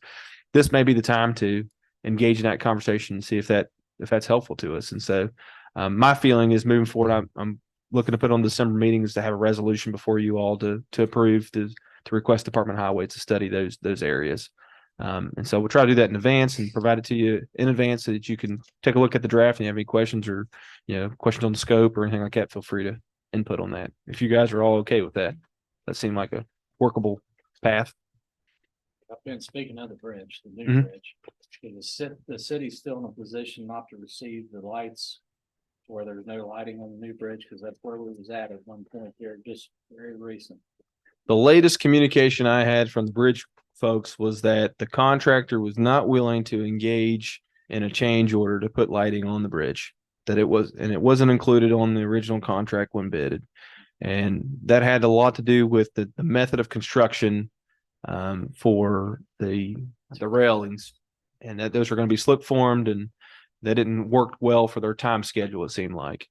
this may be the time to engage in that conversation and see if that's helpful to us. And so my feeling is, moving forward, I'm looking to put on December meetings to have a resolution before you all to approve to request Department of Highways to study those areas. And so we'll try to do that in advance and provide it to you in advance so that you can take a look at the draft, and you have any questions or, questions on the scope or anything like that, feel free to input on that. If you guys are all okay with that, that seemed like a workable path. I've been speaking of the bridge, the new Mhm. bridge. The city's still in a position not to receive the lights where there's no lighting on the new bridge, because that's where we was at one point here, just very recent. The latest communication I had from the bridge folks was that the contractor was not willing to engage in a change order to put lighting on the bridge, and it wasn't included on the original contract when bidded. And that had a lot to do with the method of construction for the railings, and that those are going to be slip formed, and that didn't work well for their time schedule, it seemed like.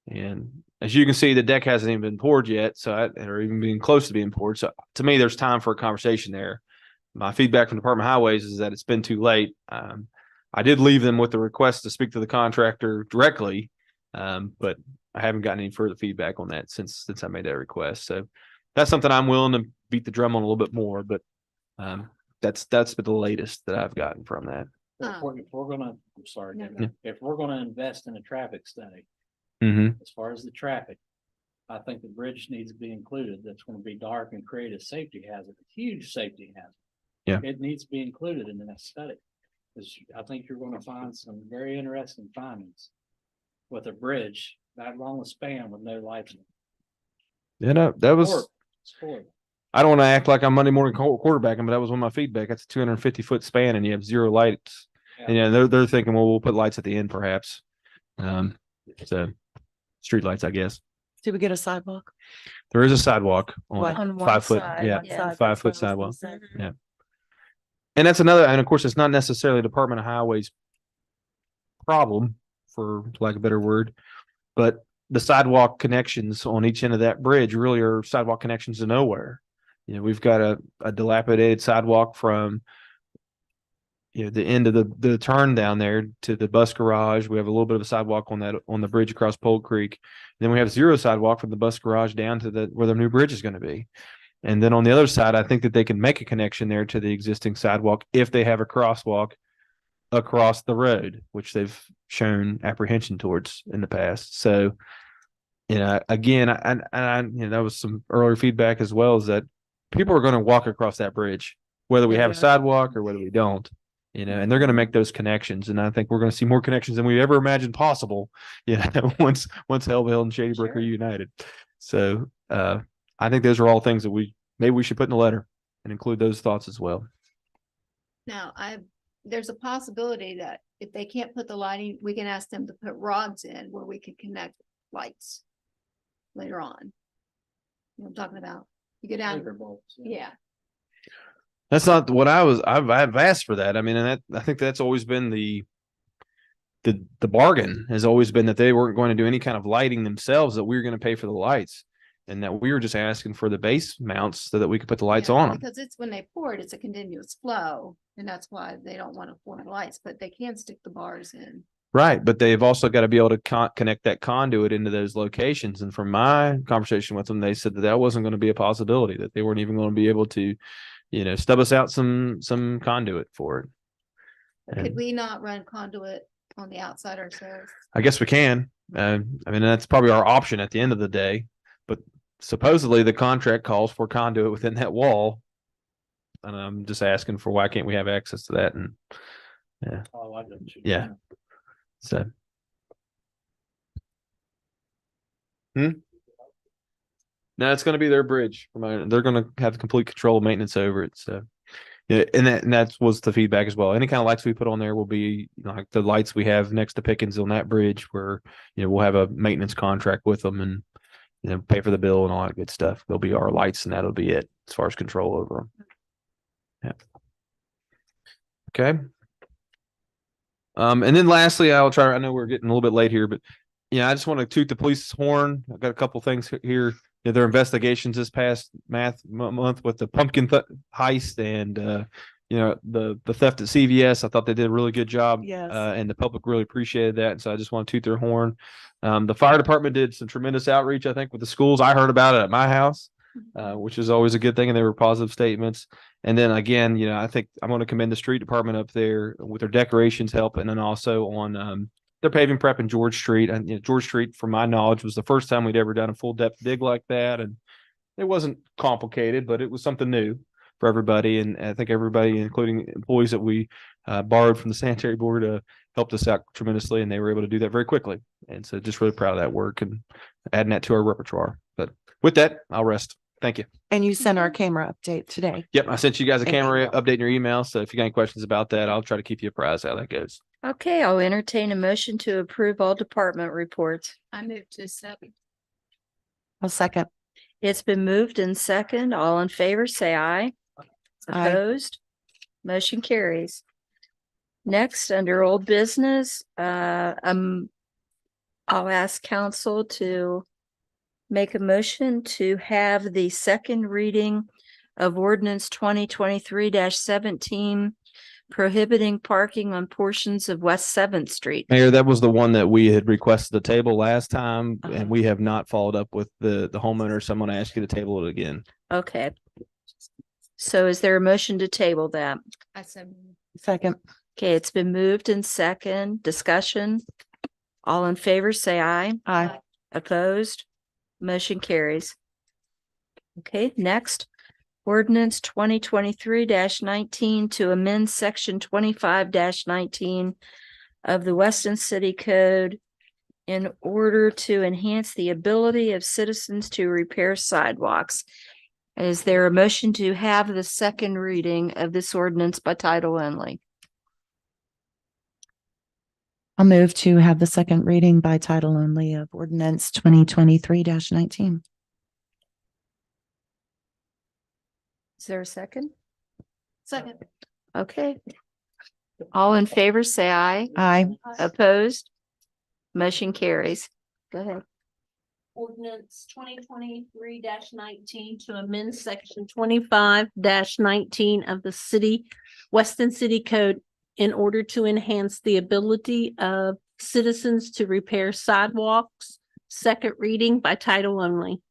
And as you can see, the deck hasn't even been poured yet, or even being close to being poured. So to me, there's time for a conversation there. My feedback from Department of Highways is that it's been too late. I did leave them with the request to speak to the contractor directly, but I haven't gotten any further feedback on that since I made that request. So that's something I'm willing to beat the drum on a little bit more, but that's been the latest that I've gotten from that. If we're gonna, I'm sorry, No. David, if we're gonna invest in a traffic study, Mm-hmm. as far as the traffic, I think the bridge needs to be included. That's gonna be dark and create a safety hazard, a huge safety hazard. Yeah. It needs to be included in the next study, because I think you're gonna find some very interesting findings with a bridge that long a span with no lights. Yeah, that was. It's horrible. I don't want to act like I'm Monday morning quarterbacking, but that was one of my feedback. That's a 250-foot span, and you have zero lights. Yeah. And they're thinking, well, we'll put lights at the end, perhaps. So street lights, I guess. Did we get a sidewalk? There is a sidewalk What? on On one 5 foot, side, yeah, yeah. 5 foot sidewalk. Yeah. And that's another, and of course, it's not necessarily Department of Highways problem, for lack of a better word, but the sidewalk connections on each end of that bridge really are sidewalk connections to nowhere. You know, we've got a dilapidated sidewalk from, you know, the end of the turn down there to the bus garage. We have a little bit of a sidewalk on the bridge across Pole Creek. Then we have zero sidewalk from the bus garage down to where the new bridge is going to be. And then on the other side, I think that they can make a connection there to the existing sidewalk if they have a crosswalk across the road, which they've shown apprehension towards in the past. So, you know, again, you know, that was some earlier feedback as well, is that people are going to walk across that bridge, whether we have a sidewalk or whether we don't, you know, and they're going to make those connections. And I think we're going to see more connections than we ever imagined possible, you know, once Hellville and Shady Brook are united. So, I think those are all things that maybe we should put in the letter and include those thoughts as well. Now, there's a possibility that if they can't put the lighting, we can ask them to put rods in where we could connect lights later on. You know what I'm talking about? You go down, Flicker bulbs, yeah. That's not what I've asked for that. I mean, and I think that's always been the bargain has always been that they weren't going to do any kind of lighting themselves, that we were going to pay for the lights, and that we were just asking for the base mounts so that we could put the lights Yeah, on them. because it's when they pour it, it's a continuous flow, and that's why they don't want to pour lights, but they can stick the bars in. Right, but they've also got to be able to connect that conduit into those locations. And from my conversation with them, they said that wasn't going to be a possibility, that they weren't even going to be able to, you know, stub us out some conduit for it. Could And we not run conduit on the outside ourselves? I guess we can. I mean, that's probably our option at the end of the day. But supposedly the contract calls for conduit within that wall, and I'm just asking for why can't we have access to that? And Oh, I didn't. yeah. So. No, it's going to be their bridge. They're going to have complete control of maintenance over it. So, yeah, and that was the feedback as well. Any kind of lights we put on there will be, you know, like the lights we have next to Pickens on that bridge, where, you know, we'll have a maintenance contract with them and, you know, pay for the bill and all that good stuff. They'll be our lights, and that'll be it as far as control over them. Yeah. Okay. And then lastly, I know we're getting a little bit late here, but yeah, I just want to toot the police horn. I've got a couple things here. You know, their investigations this past month with the pumpkin heist and, you know, the theft at CVS. I thought they did a really good job. Yes. And the public really appreciated that. And so I just want to toot their horn. The fire department did some tremendous outreach, I think, with the schools. I heard about it at my house, which is always a good thing. And they were positive statements. And then again, you know, I think I'm going to commend the street department up there with their decorations help. And then also on their paving prep in George Street. And, you know, George Street, from my knowledge, was the first time we'd ever done a full depth dig like that. And it wasn't complicated, but it was something new for everybody. And I think everybody, including employees that we borrowed from the sanitary board, helped us out tremendously. And they were able to do that very quickly. And so just really proud of that work and adding that to our repertoire. But with that, I'll rest. Thank you. And you sent our camera update today. Yep, I sent you guys a Thank you. camera update in your email. So if you got any questions about that, I'll try to keep you apprised how that goes. Okay, I'll entertain a motion to approve all department reports. I moved to 7. I'll second. It's been moved in second. All in favor, say aye. Aye. Opposed? Motion carries. Next, under old business, I'll ask council to make a motion to have the second reading of ordinance 2023-17 prohibiting parking on portions of West 7th Street. Mayor, that was the one that we had requested the table last time, and we have not followed up with the homeowner. So I'm going to ask you to table it again. Okay. So is there a motion to table that? I said, Second. Okay, it's been moved in second. Discussion. All in favor, say aye. Aye. Opposed? Motion carries. Okay, next. Ordinance 2023-19 to amend section 25-19 of the Weston City Code in order to enhance the ability of citizens to repair sidewalks. Is there a motion to have the second reading of this ordinance by title only? I'll move to have the second reading by title only of ordinance 2023-19. Is there a second? second. Okay. All in favor, say aye. Aye. Opposed? Motion carries. Go ahead. ordinance 2023-19 to amend section 25-19 of the Weston City Code in order to enhance the ability of citizens to repair sidewalks. Second reading by title only.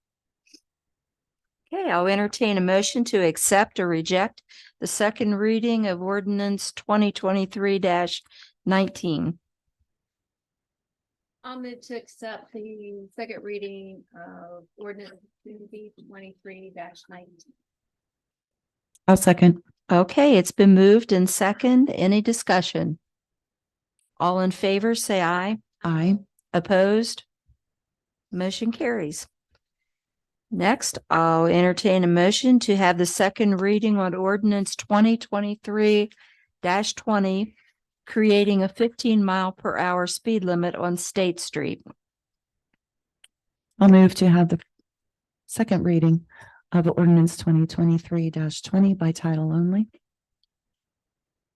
Okay, I'll entertain a motion to accept or reject the second reading of ordinance 2023-19. I'll move to accept the second reading of ordinance 2023-19. I'll second. Okay, it's been moved and second. Any discussion? All in favor, say aye. Aye. Opposed? Motion carries. Next, I'll entertain a motion to have the second reading on ordinance 2023-20, creating a 15-mile-per-hour speed limit on State Street. I'll move to have the second reading of ordinance 2023-20 by title only.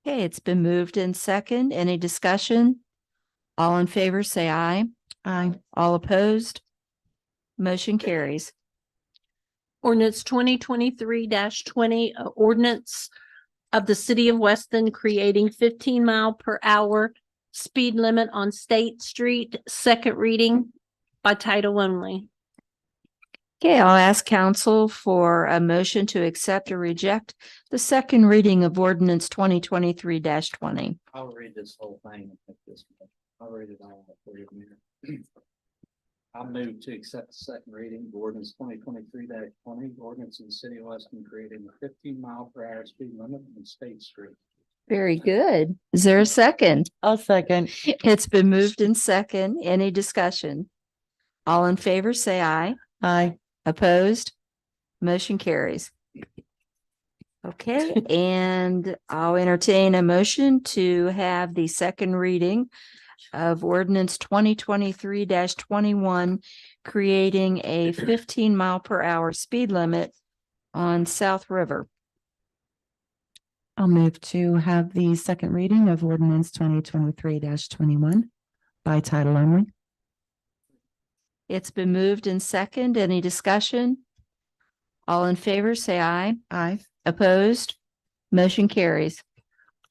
Okay, it's been moved in second. Any discussion? All in favor, say aye. Aye. All opposed? Motion carries. Ordinance 2023-20, ordinance of the city of Weston creating 15-mile-per-hour speed limit on State Street. Second reading by title only. Okay, I'll ask council for a motion to accept or reject the second reading of ordinance 2023-20. I'll read this whole thing. I'll read it all for you. I'll move to accept the second reading of ordinance 2023-20, ordinance in the city of Weston creating a 15-mile-per-hour speed limit on State Street. Very good. Is there a second? I'll second. It's been moved in second. Any discussion? All in favor, say aye. Aye. Opposed? Motion carries. Okay, and I'll entertain a motion to have the second reading of ordinance 2023-21, creating a 15-mile-per-hour speed limit on South River. I'll move to have the second reading of ordinance 2023-21 by title only. It's been moved in second. Any discussion? All in favor, say aye. Aye. Opposed? Motion carries.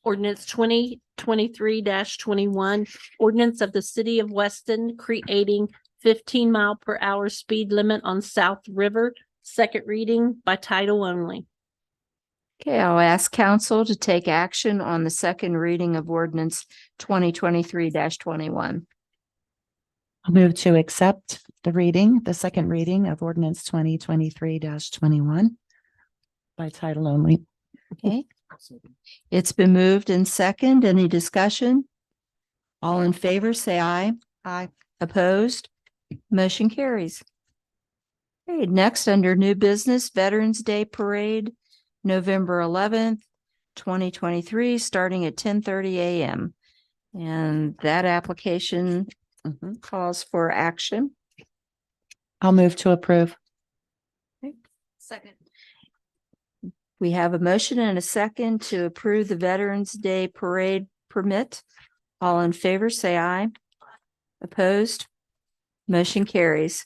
Ordinance 2023-21, ordinance of the city of Weston creating 15-mile-per-hour speed limit on South River. Second reading by title only. Okay, I'll ask council to take action on the second reading of ordinance 2023-21. I'll move to accept the second reading of ordinance 2023-21 by title only. Okay. It's been moved in second. Any discussion? All in favor, say aye. Aye. Opposed? Motion carries. Okay, next under new business, Veterans Day Parade, November 11th, 2023, starting at 10:30 a.m. And that application calls for action. I'll move to approve. Second. We have a motion and a second to approve the Veterans Day Parade permit. All in favor, say aye. Opposed? Motion carries.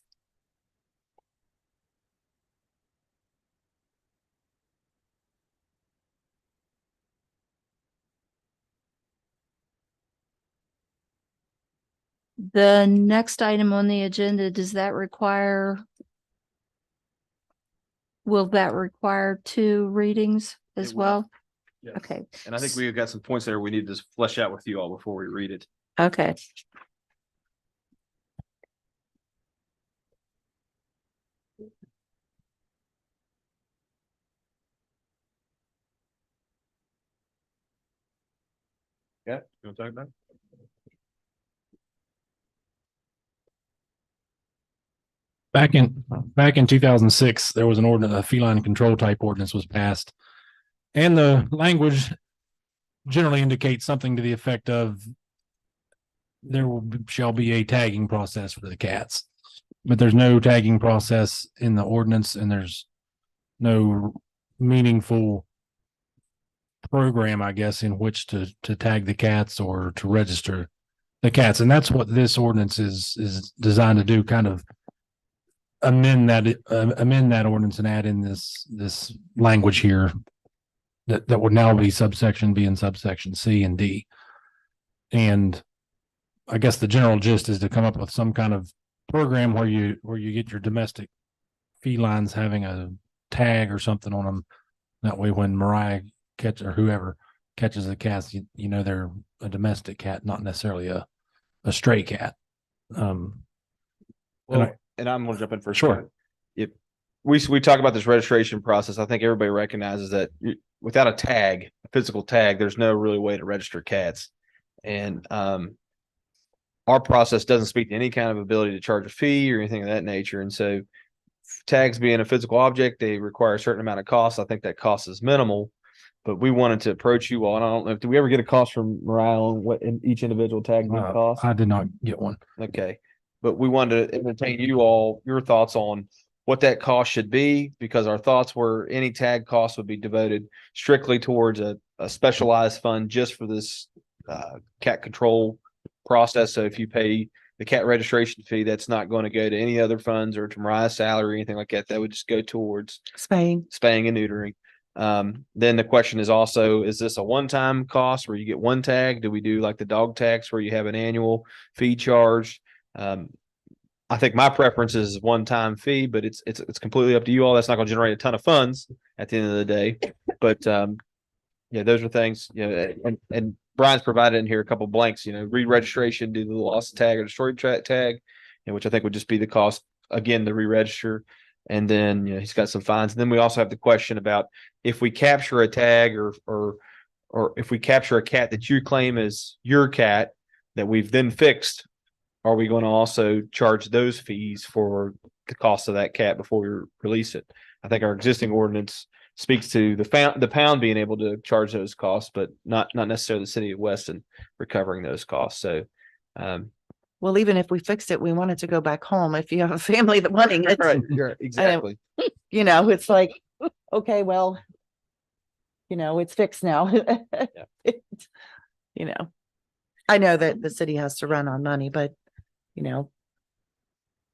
The next item on the agenda, will that require two readings as It will. well? Yes. Okay, And I think we've got some points there we need to flesh out with you all before we read it. okay. Yeah, you want to talk about it? Back in 2006, there was an ordinance, a feline control type ordinance was passed. And the language generally indicates something to the effect of shall be a tagging process for the cats. But there's no tagging process in the ordinance, and there's no meaningful program, I guess, in which to tag the cats or to register the cats. And that's what this ordinance is designed to do, kind of amend that ordinance and add in this language here that would now be subsection B and subsection C and D. And I guess the general gist is to come up with some kind of program where you get your domestic felines having a tag or something on them. That way, when Mariah or whoever catches the cats, you know they're a domestic cat, not necessarily a stray cat. Well, I- and I'm gonna jump in for Sure. If we talk about this registration process, I think everybody recognizes that without a tag, a physical tag, there's no really way to register cats. And our process doesn't speak to any kind of ability to charge a fee or anything of that nature. And so tags being a physical object, they require a certain amount of cost. I think that cost is minimal, but we wanted to approach you all. And I don't know, did we ever get a cost from Mariah on what each individual tag would cost? I did not get one. Okay. But we wanted to entertain you all, your thoughts on what that cost should be, because our thoughts were any tag cost would be devoted strictly towards a specialized fund just for this cat control process. So if you pay the cat registration fee, that's not going to go to any other funds or to Mariah's salary or anything like that. That would just go towards Spaying. and neutering. Then the question is also, is this a one-time cost where you get one tag? Do we do like the dog tax where you have an annual fee charged? I think my preference is one-time fee, but it's completely up to you all. That's not going to generate a ton of funds at the end of the day. But yeah, those are things, and Brian's provided in here a couple blanks, re-registration due to the lost tag or destroyed tag, which I think would just be the cost again to re-register. And then he's got some fines. And then we also have the question about if we capture a tag or if we capture a cat that you claim is your cat that we've then fixed, are we going to also charge those fees for the cost of that cat before we release it? I think our existing ordinance speaks to the pound being able to charge those costs, but not necessarily the city of Weston recovering those costs. So, Well, even if we fixed it, we want it to go back home. If you have a family that wanting it, right, exactly. It's like, okay, well, it's fixed now. I know that the city has to run on money, but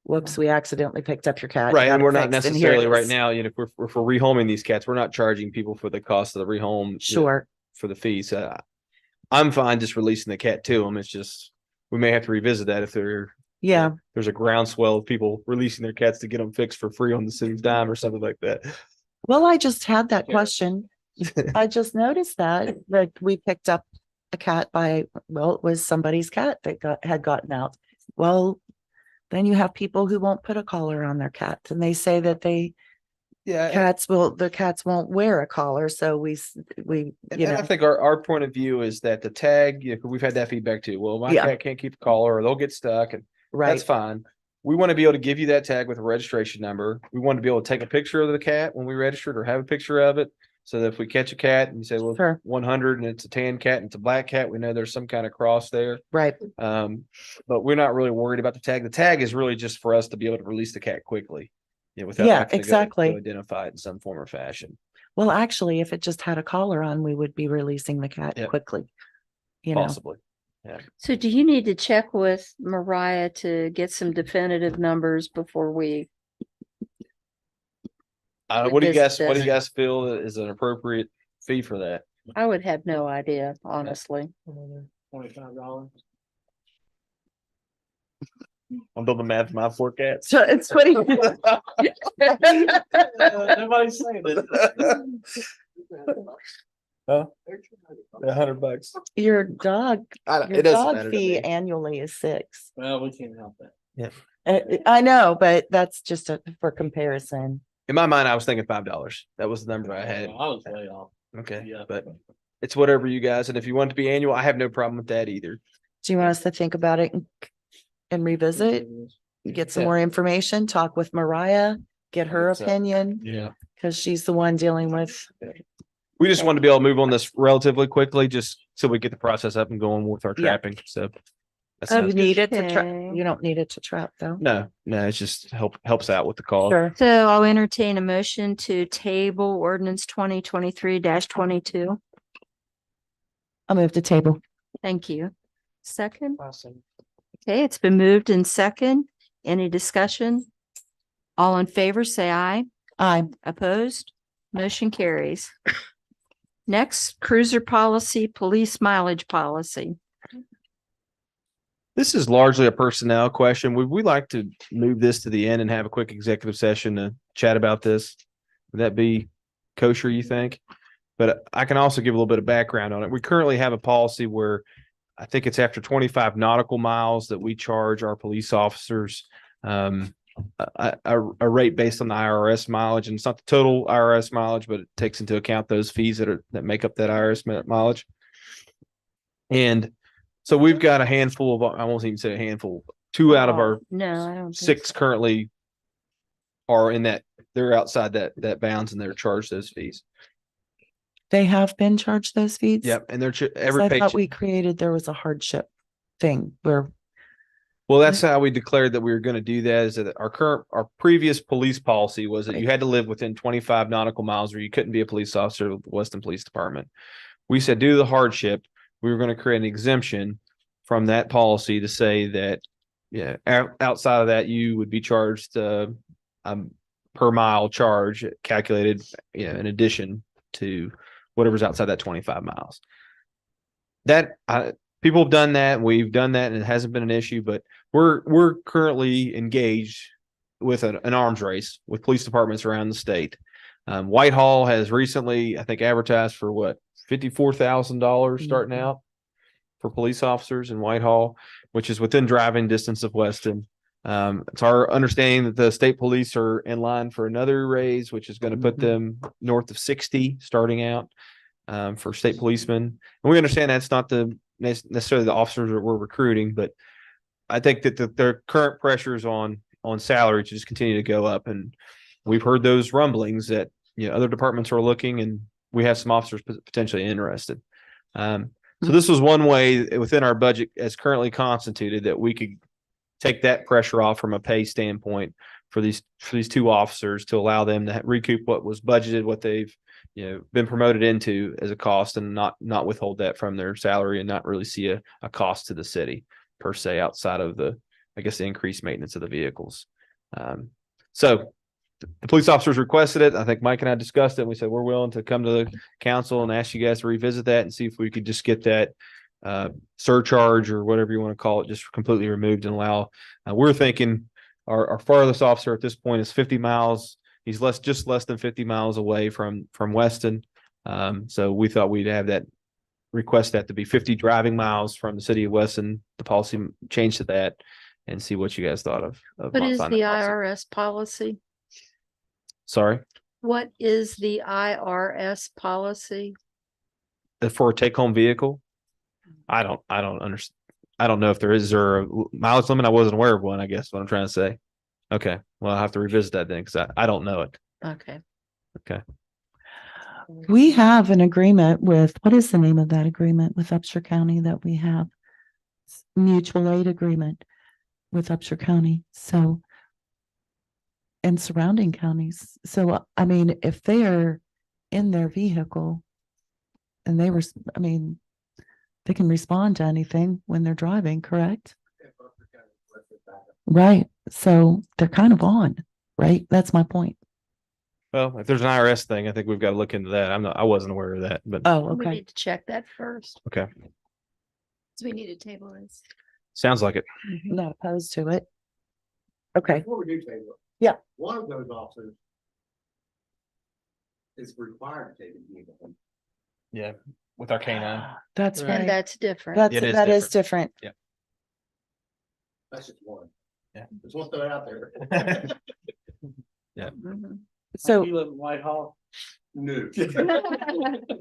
whoops, we accidentally picked up your cat. Right, got and it we're not fixed, and here necessarily it right is. now, if we're rehoming these cats, we're not charging people for the cost of the rehome. Sure. For the fees. I'm fine just releasing the cat to them. It's just, we may have to revisit that if there's a groundswell of people releasing their cats to get them fixed for free on the city's dime or something like that. Well, I just had that question. I just noticed that we picked up a cat it was somebody's cat that had gotten out. Well, then you have people who won't put a collar on their cat, and they say that the cats won't wear a collar. So And I think our point of view is that the tag, we've had that feedback too. Well, my cat can't keep a collar or they'll get stuck, and that's fine. We want to be able to give you that tag with a registration number. We want to be able to take a picture of the cat when we register it or have a picture of it. So that if we catch a cat and you say, well, Sure. 100 and it's a tan cat and it's a black cat, we know there's some kind of cross there. Right. But we're not really worried about the tag. The tag is really just for us to be able to release the cat quickly. Without having to go exactly. to identify it in some form or fashion. Well, actually, if it just had a collar on, we would be releasing the cat quickly. Possibly. Yeah. So do you need to check with Mariah to get some definitive numbers before we? What do you guys feel is an appropriate fee for that? I would have no idea, honestly. $25. I'm doing the math for my 4 cats. So it's funny. Nobody's saying it. Huh? $100. Your dog It doesn't dog matter to fee me. annually is $6. Well, we can't help that. I know, but that's just for comparison. In my mind, I was thinking $5. That was the number I had. I was way off. Okay, Yeah. but it's whatever you guys. And if you want it to be annual, I have no problem with that either. Do you want us to think about it and revisit, get some more information, talk with Mariah, get her So, opinion? Yeah. Because she's the one dealing with. We just want to be able to move on this relatively quickly, just so we get the process up and going with our trapping. So that's You need it to Okay. you don't need it to trap though. no, it's just helps out with the call. Sure. So I'll entertain a motion to table ordinance 2023-22. I'll move the table. Thank you. Second. Awesome. Okay, it's been moved in second. Any discussion? All in favor, say aye. Aye. Opposed? Motion carries. Next, cruiser policy, police mileage policy. This is largely a personnel question. Would we like to move this to the end and have a quick executive session to chat about this? Would that be kosher, you think? But I can also give a little bit of background on it. We currently have a policy where I think it's after 25 nautical miles that we charge our police officers a rate based on the IRS mileage. And it's not the total IRS mileage, but it takes into account those fees that make up that IRS mileage. And so we've got a handful of, I won't even say a handful, 2 out of our No, I don't. think 6 so. currently are in that, they're outside that bounds and they're charged those fees. They have been charged those fees? Yep. And they're 'Cause every I paycheck. thought we created, there was a hardship thing where, Well, that's how we declared that we were going to do that. Is that our previous police policy was that you had to live within 25 nautical miles or you couldn't be a police officer with the Weston Police Department. We said, due to the hardship, we were going to create an exemption from that policy to say that, yeah, outside of that, you would be charged per mile charge calculated, in addition to whatever's outside that 25 miles. That people have done that. We've done that, and it hasn't been an issue. But we're currently engaged with an arms race with police departments around the state. Whitehall has recently, I think, advertised for what, $54,000 starting out for police officers in Whitehall, which is within driving distance of Weston. It's our understanding that the state police are in line for another raise, which is going to put them north of 60 starting out for state policemen. And we understand that's not necessarily the officers that we're recruiting, but I think that their current pressures on salary to just continue to go up. And we've heard those rumblings that, other departments are looking, and we have some officers potentially interested. So this was one way within our budget as currently constituted that we could take that pressure off from a pay standpoint for these 2 officers to allow them to recoup what was budgeted, what they've been promoted into as a cost, and not withhold that from their salary and not really see a cost to the city per se outside of the increased maintenance of the vehicles. So the police officers requested it. I think Mike and I discussed it, and we said we're willing to come to the council and ask you guys to revisit that and see if we could just get that surcharge or whatever you want to call it just completely removed and allow. We're thinking our farthest officer at this point is 50 miles. He's just less than 50 miles away from Weston. So we thought we'd have that request that to be 50 driving miles from the city of Weston. The policy changed to that, and see what you guys thought of. What is modifying the that policy. IRS policy? Sorry, What is the IRS policy? for a take-home vehicle. I don't understand. I don't know if is there a mileage limit. I wasn't aware of one, I guess what I'm trying to say. Okay. Well, I'll have to revisit that then because I don't know it. Okay. Okay. we have an agreement with, what is the name of that agreement with Upshur County that we have? Mutual aid agreement with Upshur County. So, and surrounding counties. So, I mean, if they are in their vehicle and they they can respond to anything when they're driving, correct? Right. So they're kind of on, right? That's my point. Well, if there's an IRS thing, I think we've got to look into that. I wasn't aware of that, but Oh, We okay. need to check that first. okay. So we need a table this. Sounds like it. Not opposed to it. Okay. Before we do table it. Yeah. One of those officers is required to take a vehicle. Yeah. With our canine. That's And right. that's different. That It is is different. That's just one. Yeah. Just want to throw it out there. Mhm. So, You live in Whitehall? No.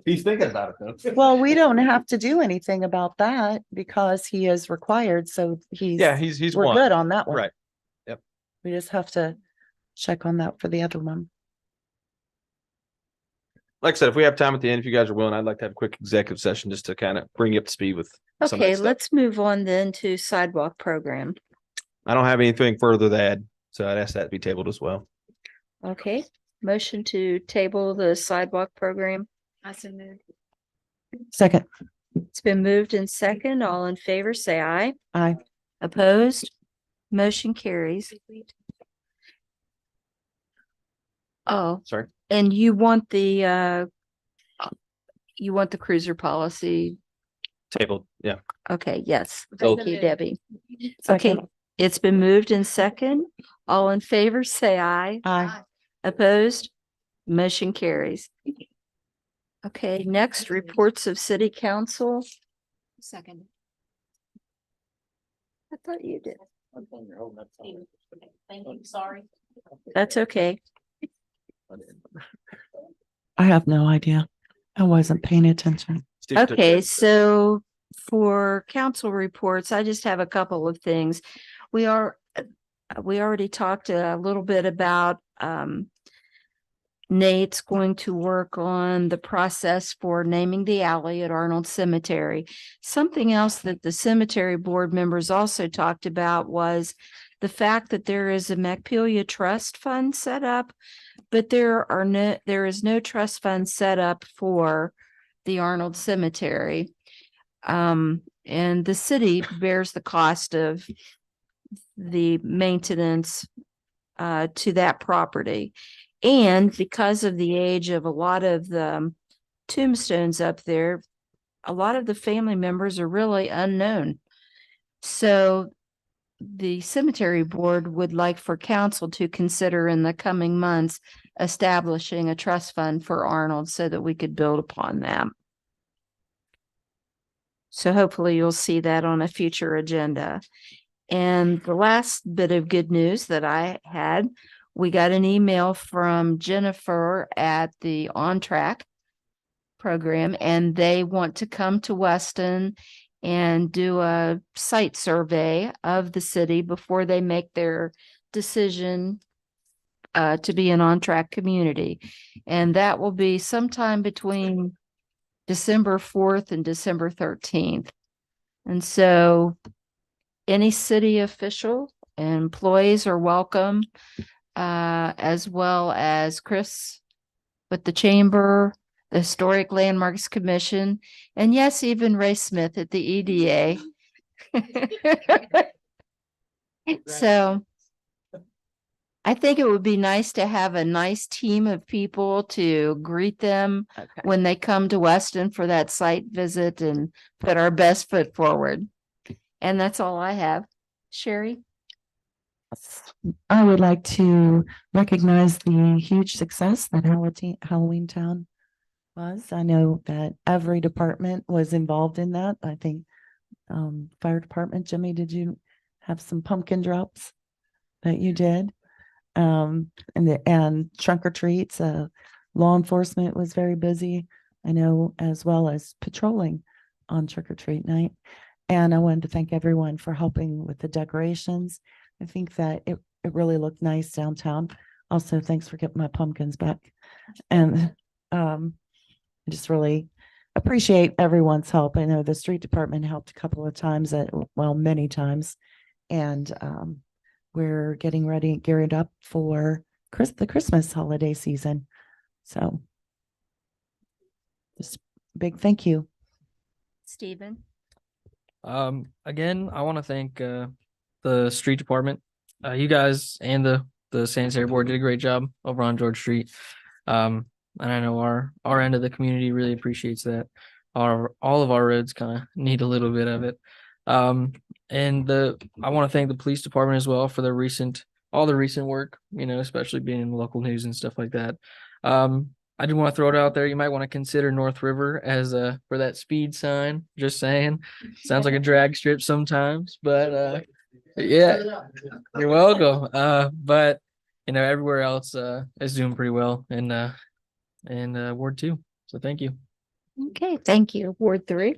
He's thinking about it though. well, we don't have to do anything about that because he is required. So Yeah, he's we're one. good on that one. Right. Yep. We just have to check on that for the other one. Like I said, if we have time at the end, if you guys are willing, I'd like to have a quick executive session just to kind of bring you up to speed with some of that Okay, stuff. let's move on then to sidewalk program. I don't have anything further to add, so I'd ask that to be tabled as well. Okay, motion to table the sidewalk program. I so moved. Second, It's been moved in second. All in favor, say aye. aye. Opposed? Motion carries. Oh, Sorry. and you want the cruiser policy. Tabled. Yeah. Okay, yes. So- Thank you, Debbie. Second. Okay, it's been moved in second. All in favor, say aye. Aye. Opposed? Motion carries. Okay, next, reports of city council. Second. I thought you did. Thank you, sorry. That's okay. I have no idea. I wasn't paying attention. Steve took Okay, that. so for council reports, I just have a couple of things. We already talked a little bit about, Nate's going to work on the process for naming the alley at Arnold Cemetery. Something else that the cemetery board members also talked about was the fact that there is a Macpelia Trust Fund set up, but there is no trust fund set up for the Arnold Cemetery. And the city bears the cost of the maintenance to that property. And because of the age of a lot of the tombstones up there, a lot of the family members are really unknown. So the cemetery board would like for council to consider in the coming months establishing a trust fund for Arnold so that we could build upon that. So hopefully you'll see that on a future agenda. And the last bit of good news that I had, we got an email from Jennifer at the On Track program, and they want to come to Weston and do a site survey of the city before they make their decision to be an On Track community. And that will be sometime between December 4th and December 13th. And so any city official and employees are welcome, as well as Chris with the chamber, the Historic Landmarks Commission, and yes, even Ray Smith at the EDA. So I think it would be nice to have a nice team of people to greet them when they come to Weston for that site visit and put our best foot forward. And that's all I have. Sherry? I would like to recognize the huge success that Halloween Town was. I know that every department was involved in that. I think fire department, Jimmy, did you have some pumpkin drops that you did? And trunk or treats, law enforcement was very busy, I know, as well as patrolling on trick or treat night. And I wanted to thank everyone for helping with the decorations. I think that it really looked nice downtown. Also, thanks for getting my pumpkins back. And I just really appreciate everyone's help. I know the street department helped a couple of times, many times. And we're getting ready, geared up for the Christmas holiday season. So just big thank you. Stephen? Again, I want to thank the street department. You guys and the sanitary board did a great job over on George Street. And I know our end of the community really appreciates that. All of our roads kind of need a little bit of it. And I want to thank the police department as well for all the recent work, especially being in the local news and stuff like that. I do want to throw it out there. You might want to consider North River as for that speed sign. Just saying. Sounds like a drag strip sometimes, but yeah, you're welcome. But everywhere else is doing pretty well in Ward 2. So thank you. Okay, thank you. Ward 3?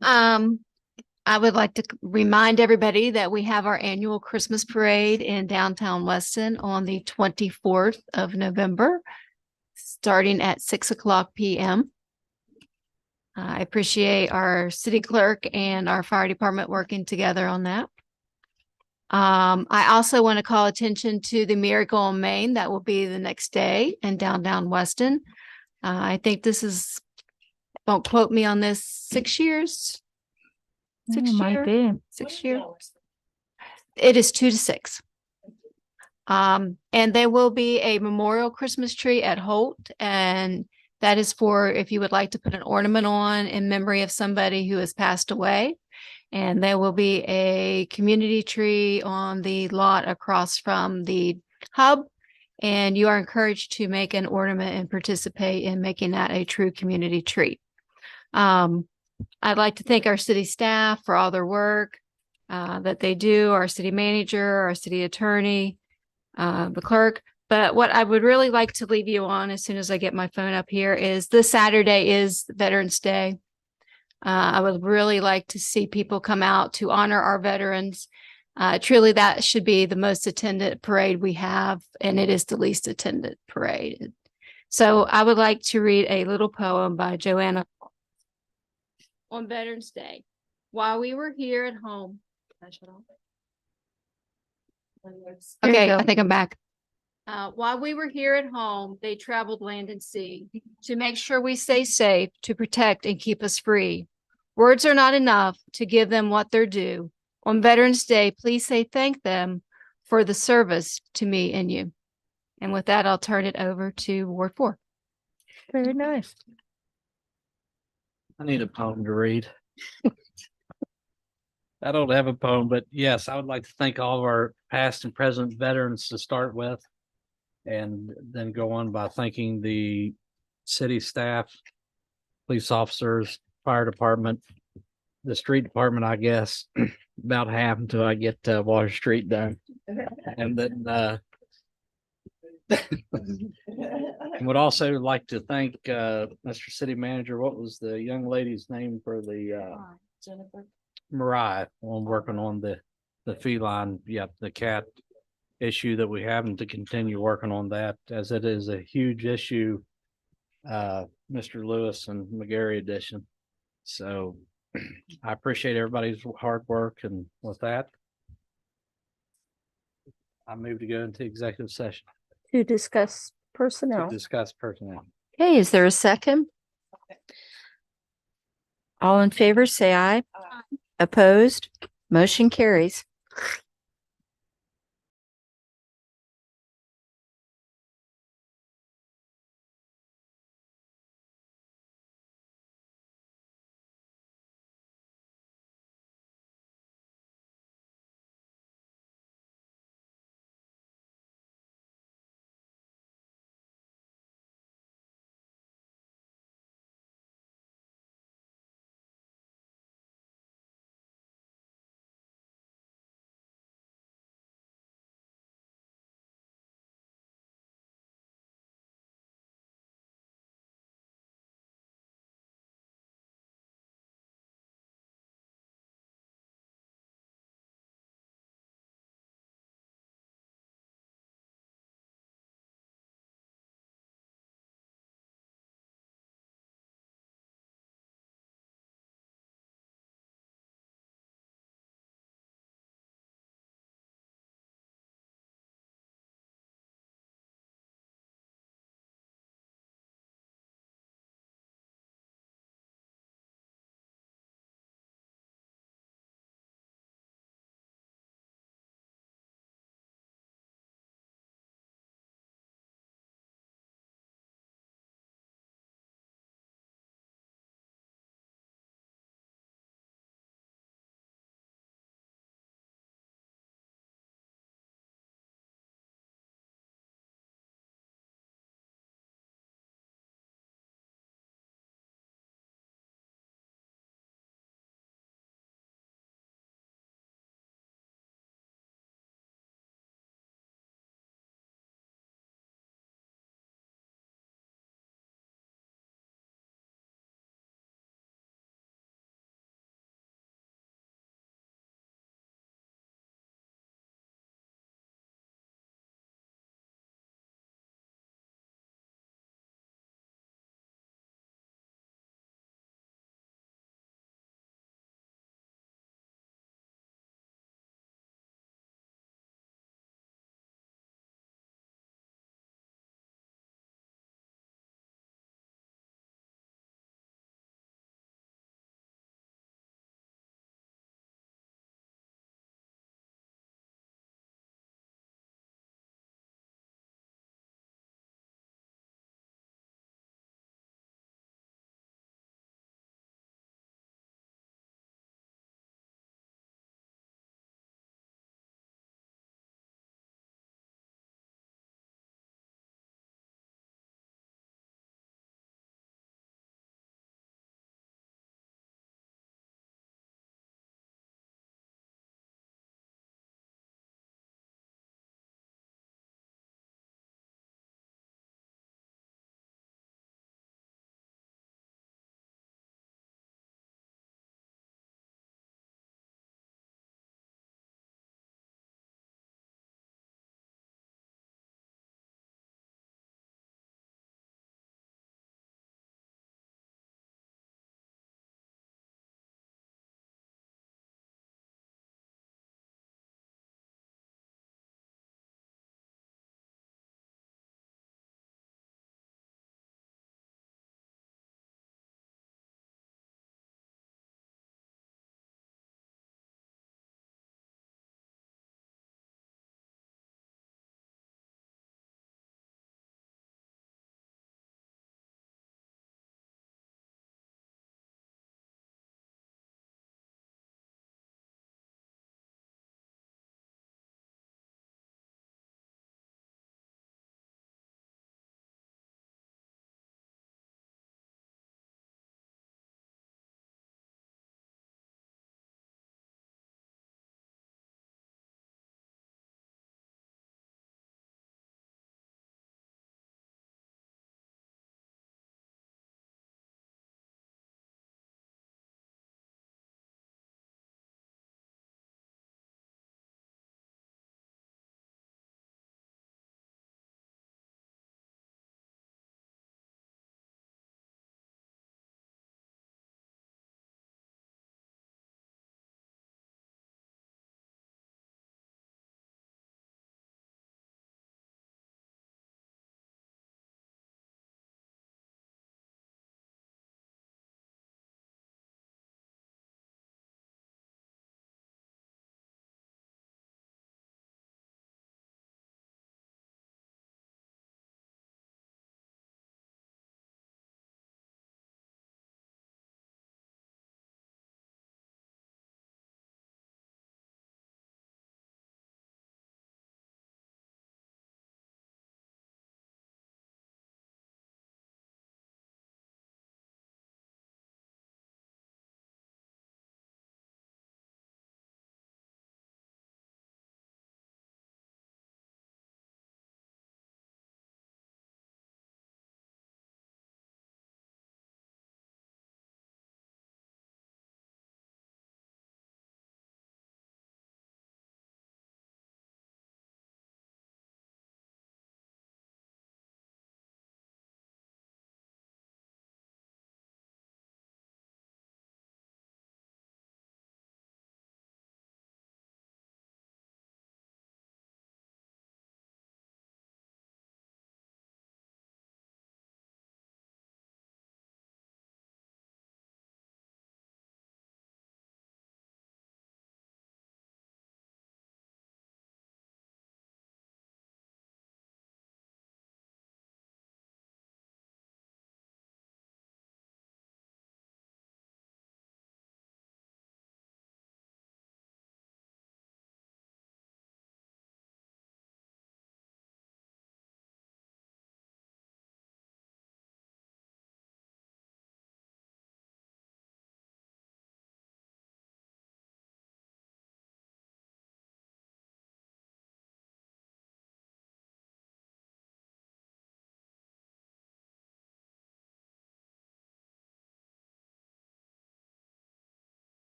I would like to remind everybody that we have our annual Christmas parade in downtown Weston on the 24th of November, starting at 6:00 p.m. I appreciate our city clerk and our fire department working together on that. I also want to call attention to the Miracle on Main. That will be the next day in downtown Weston. I think this is, don't quote me on this, 6 years. 6 Might years. be. 6 years. It is 2 to 6. And there will be a memorial Christmas tree at Holt, and that is for if you would like to put an ornament on in memory of somebody who has passed away. And there will be a community tree on the lot across from the hub. And you are encouraged to make an ornament and participate in making that a true community tree. I'd like to thank our city staff for all their work that they do, our city manager, our city attorney, the clerk. But what I would really like to leave you on as soon as I get my phone up here is this Saturday is Veterans Day. I would really like to see people come out to honor our veterans. Truly, that should be the most attended parade we have, and it is the least attended parade. So I would like to read a little poem by Joanna on Veterans Day. While we were here at home. Okay, I think I'm back. While we were here at home, they traveled land and sea to make sure we stay safe, to protect and keep us free. Words are not enough to give them what they're due. On Veterans Day, please say thank them for the service to me and you. And with that, I'll turn it over to Ward 4. Very nice. I need a poem to read. I don't have a poem, but yes, I would like to thank all of our past and present veterans to start with, and then go on by thanking the city staff, police officers, fire department, the street department, I guess, about half until I get Water Street done. And then would also like to thank Mr. City Manager. What was the young lady's name for the Jennifer. Mariah, on working on the feline, the cat issue that we have, and to continue working on that, as it is a huge issue. Mr. Lewis and McGarry edition. So I appreciate everybody's hard work, and with that, I move to go into executive session To discuss to personnel. discuss personnel. Okay, is there a second? All in favor, say aye. Opposed? Motion carries.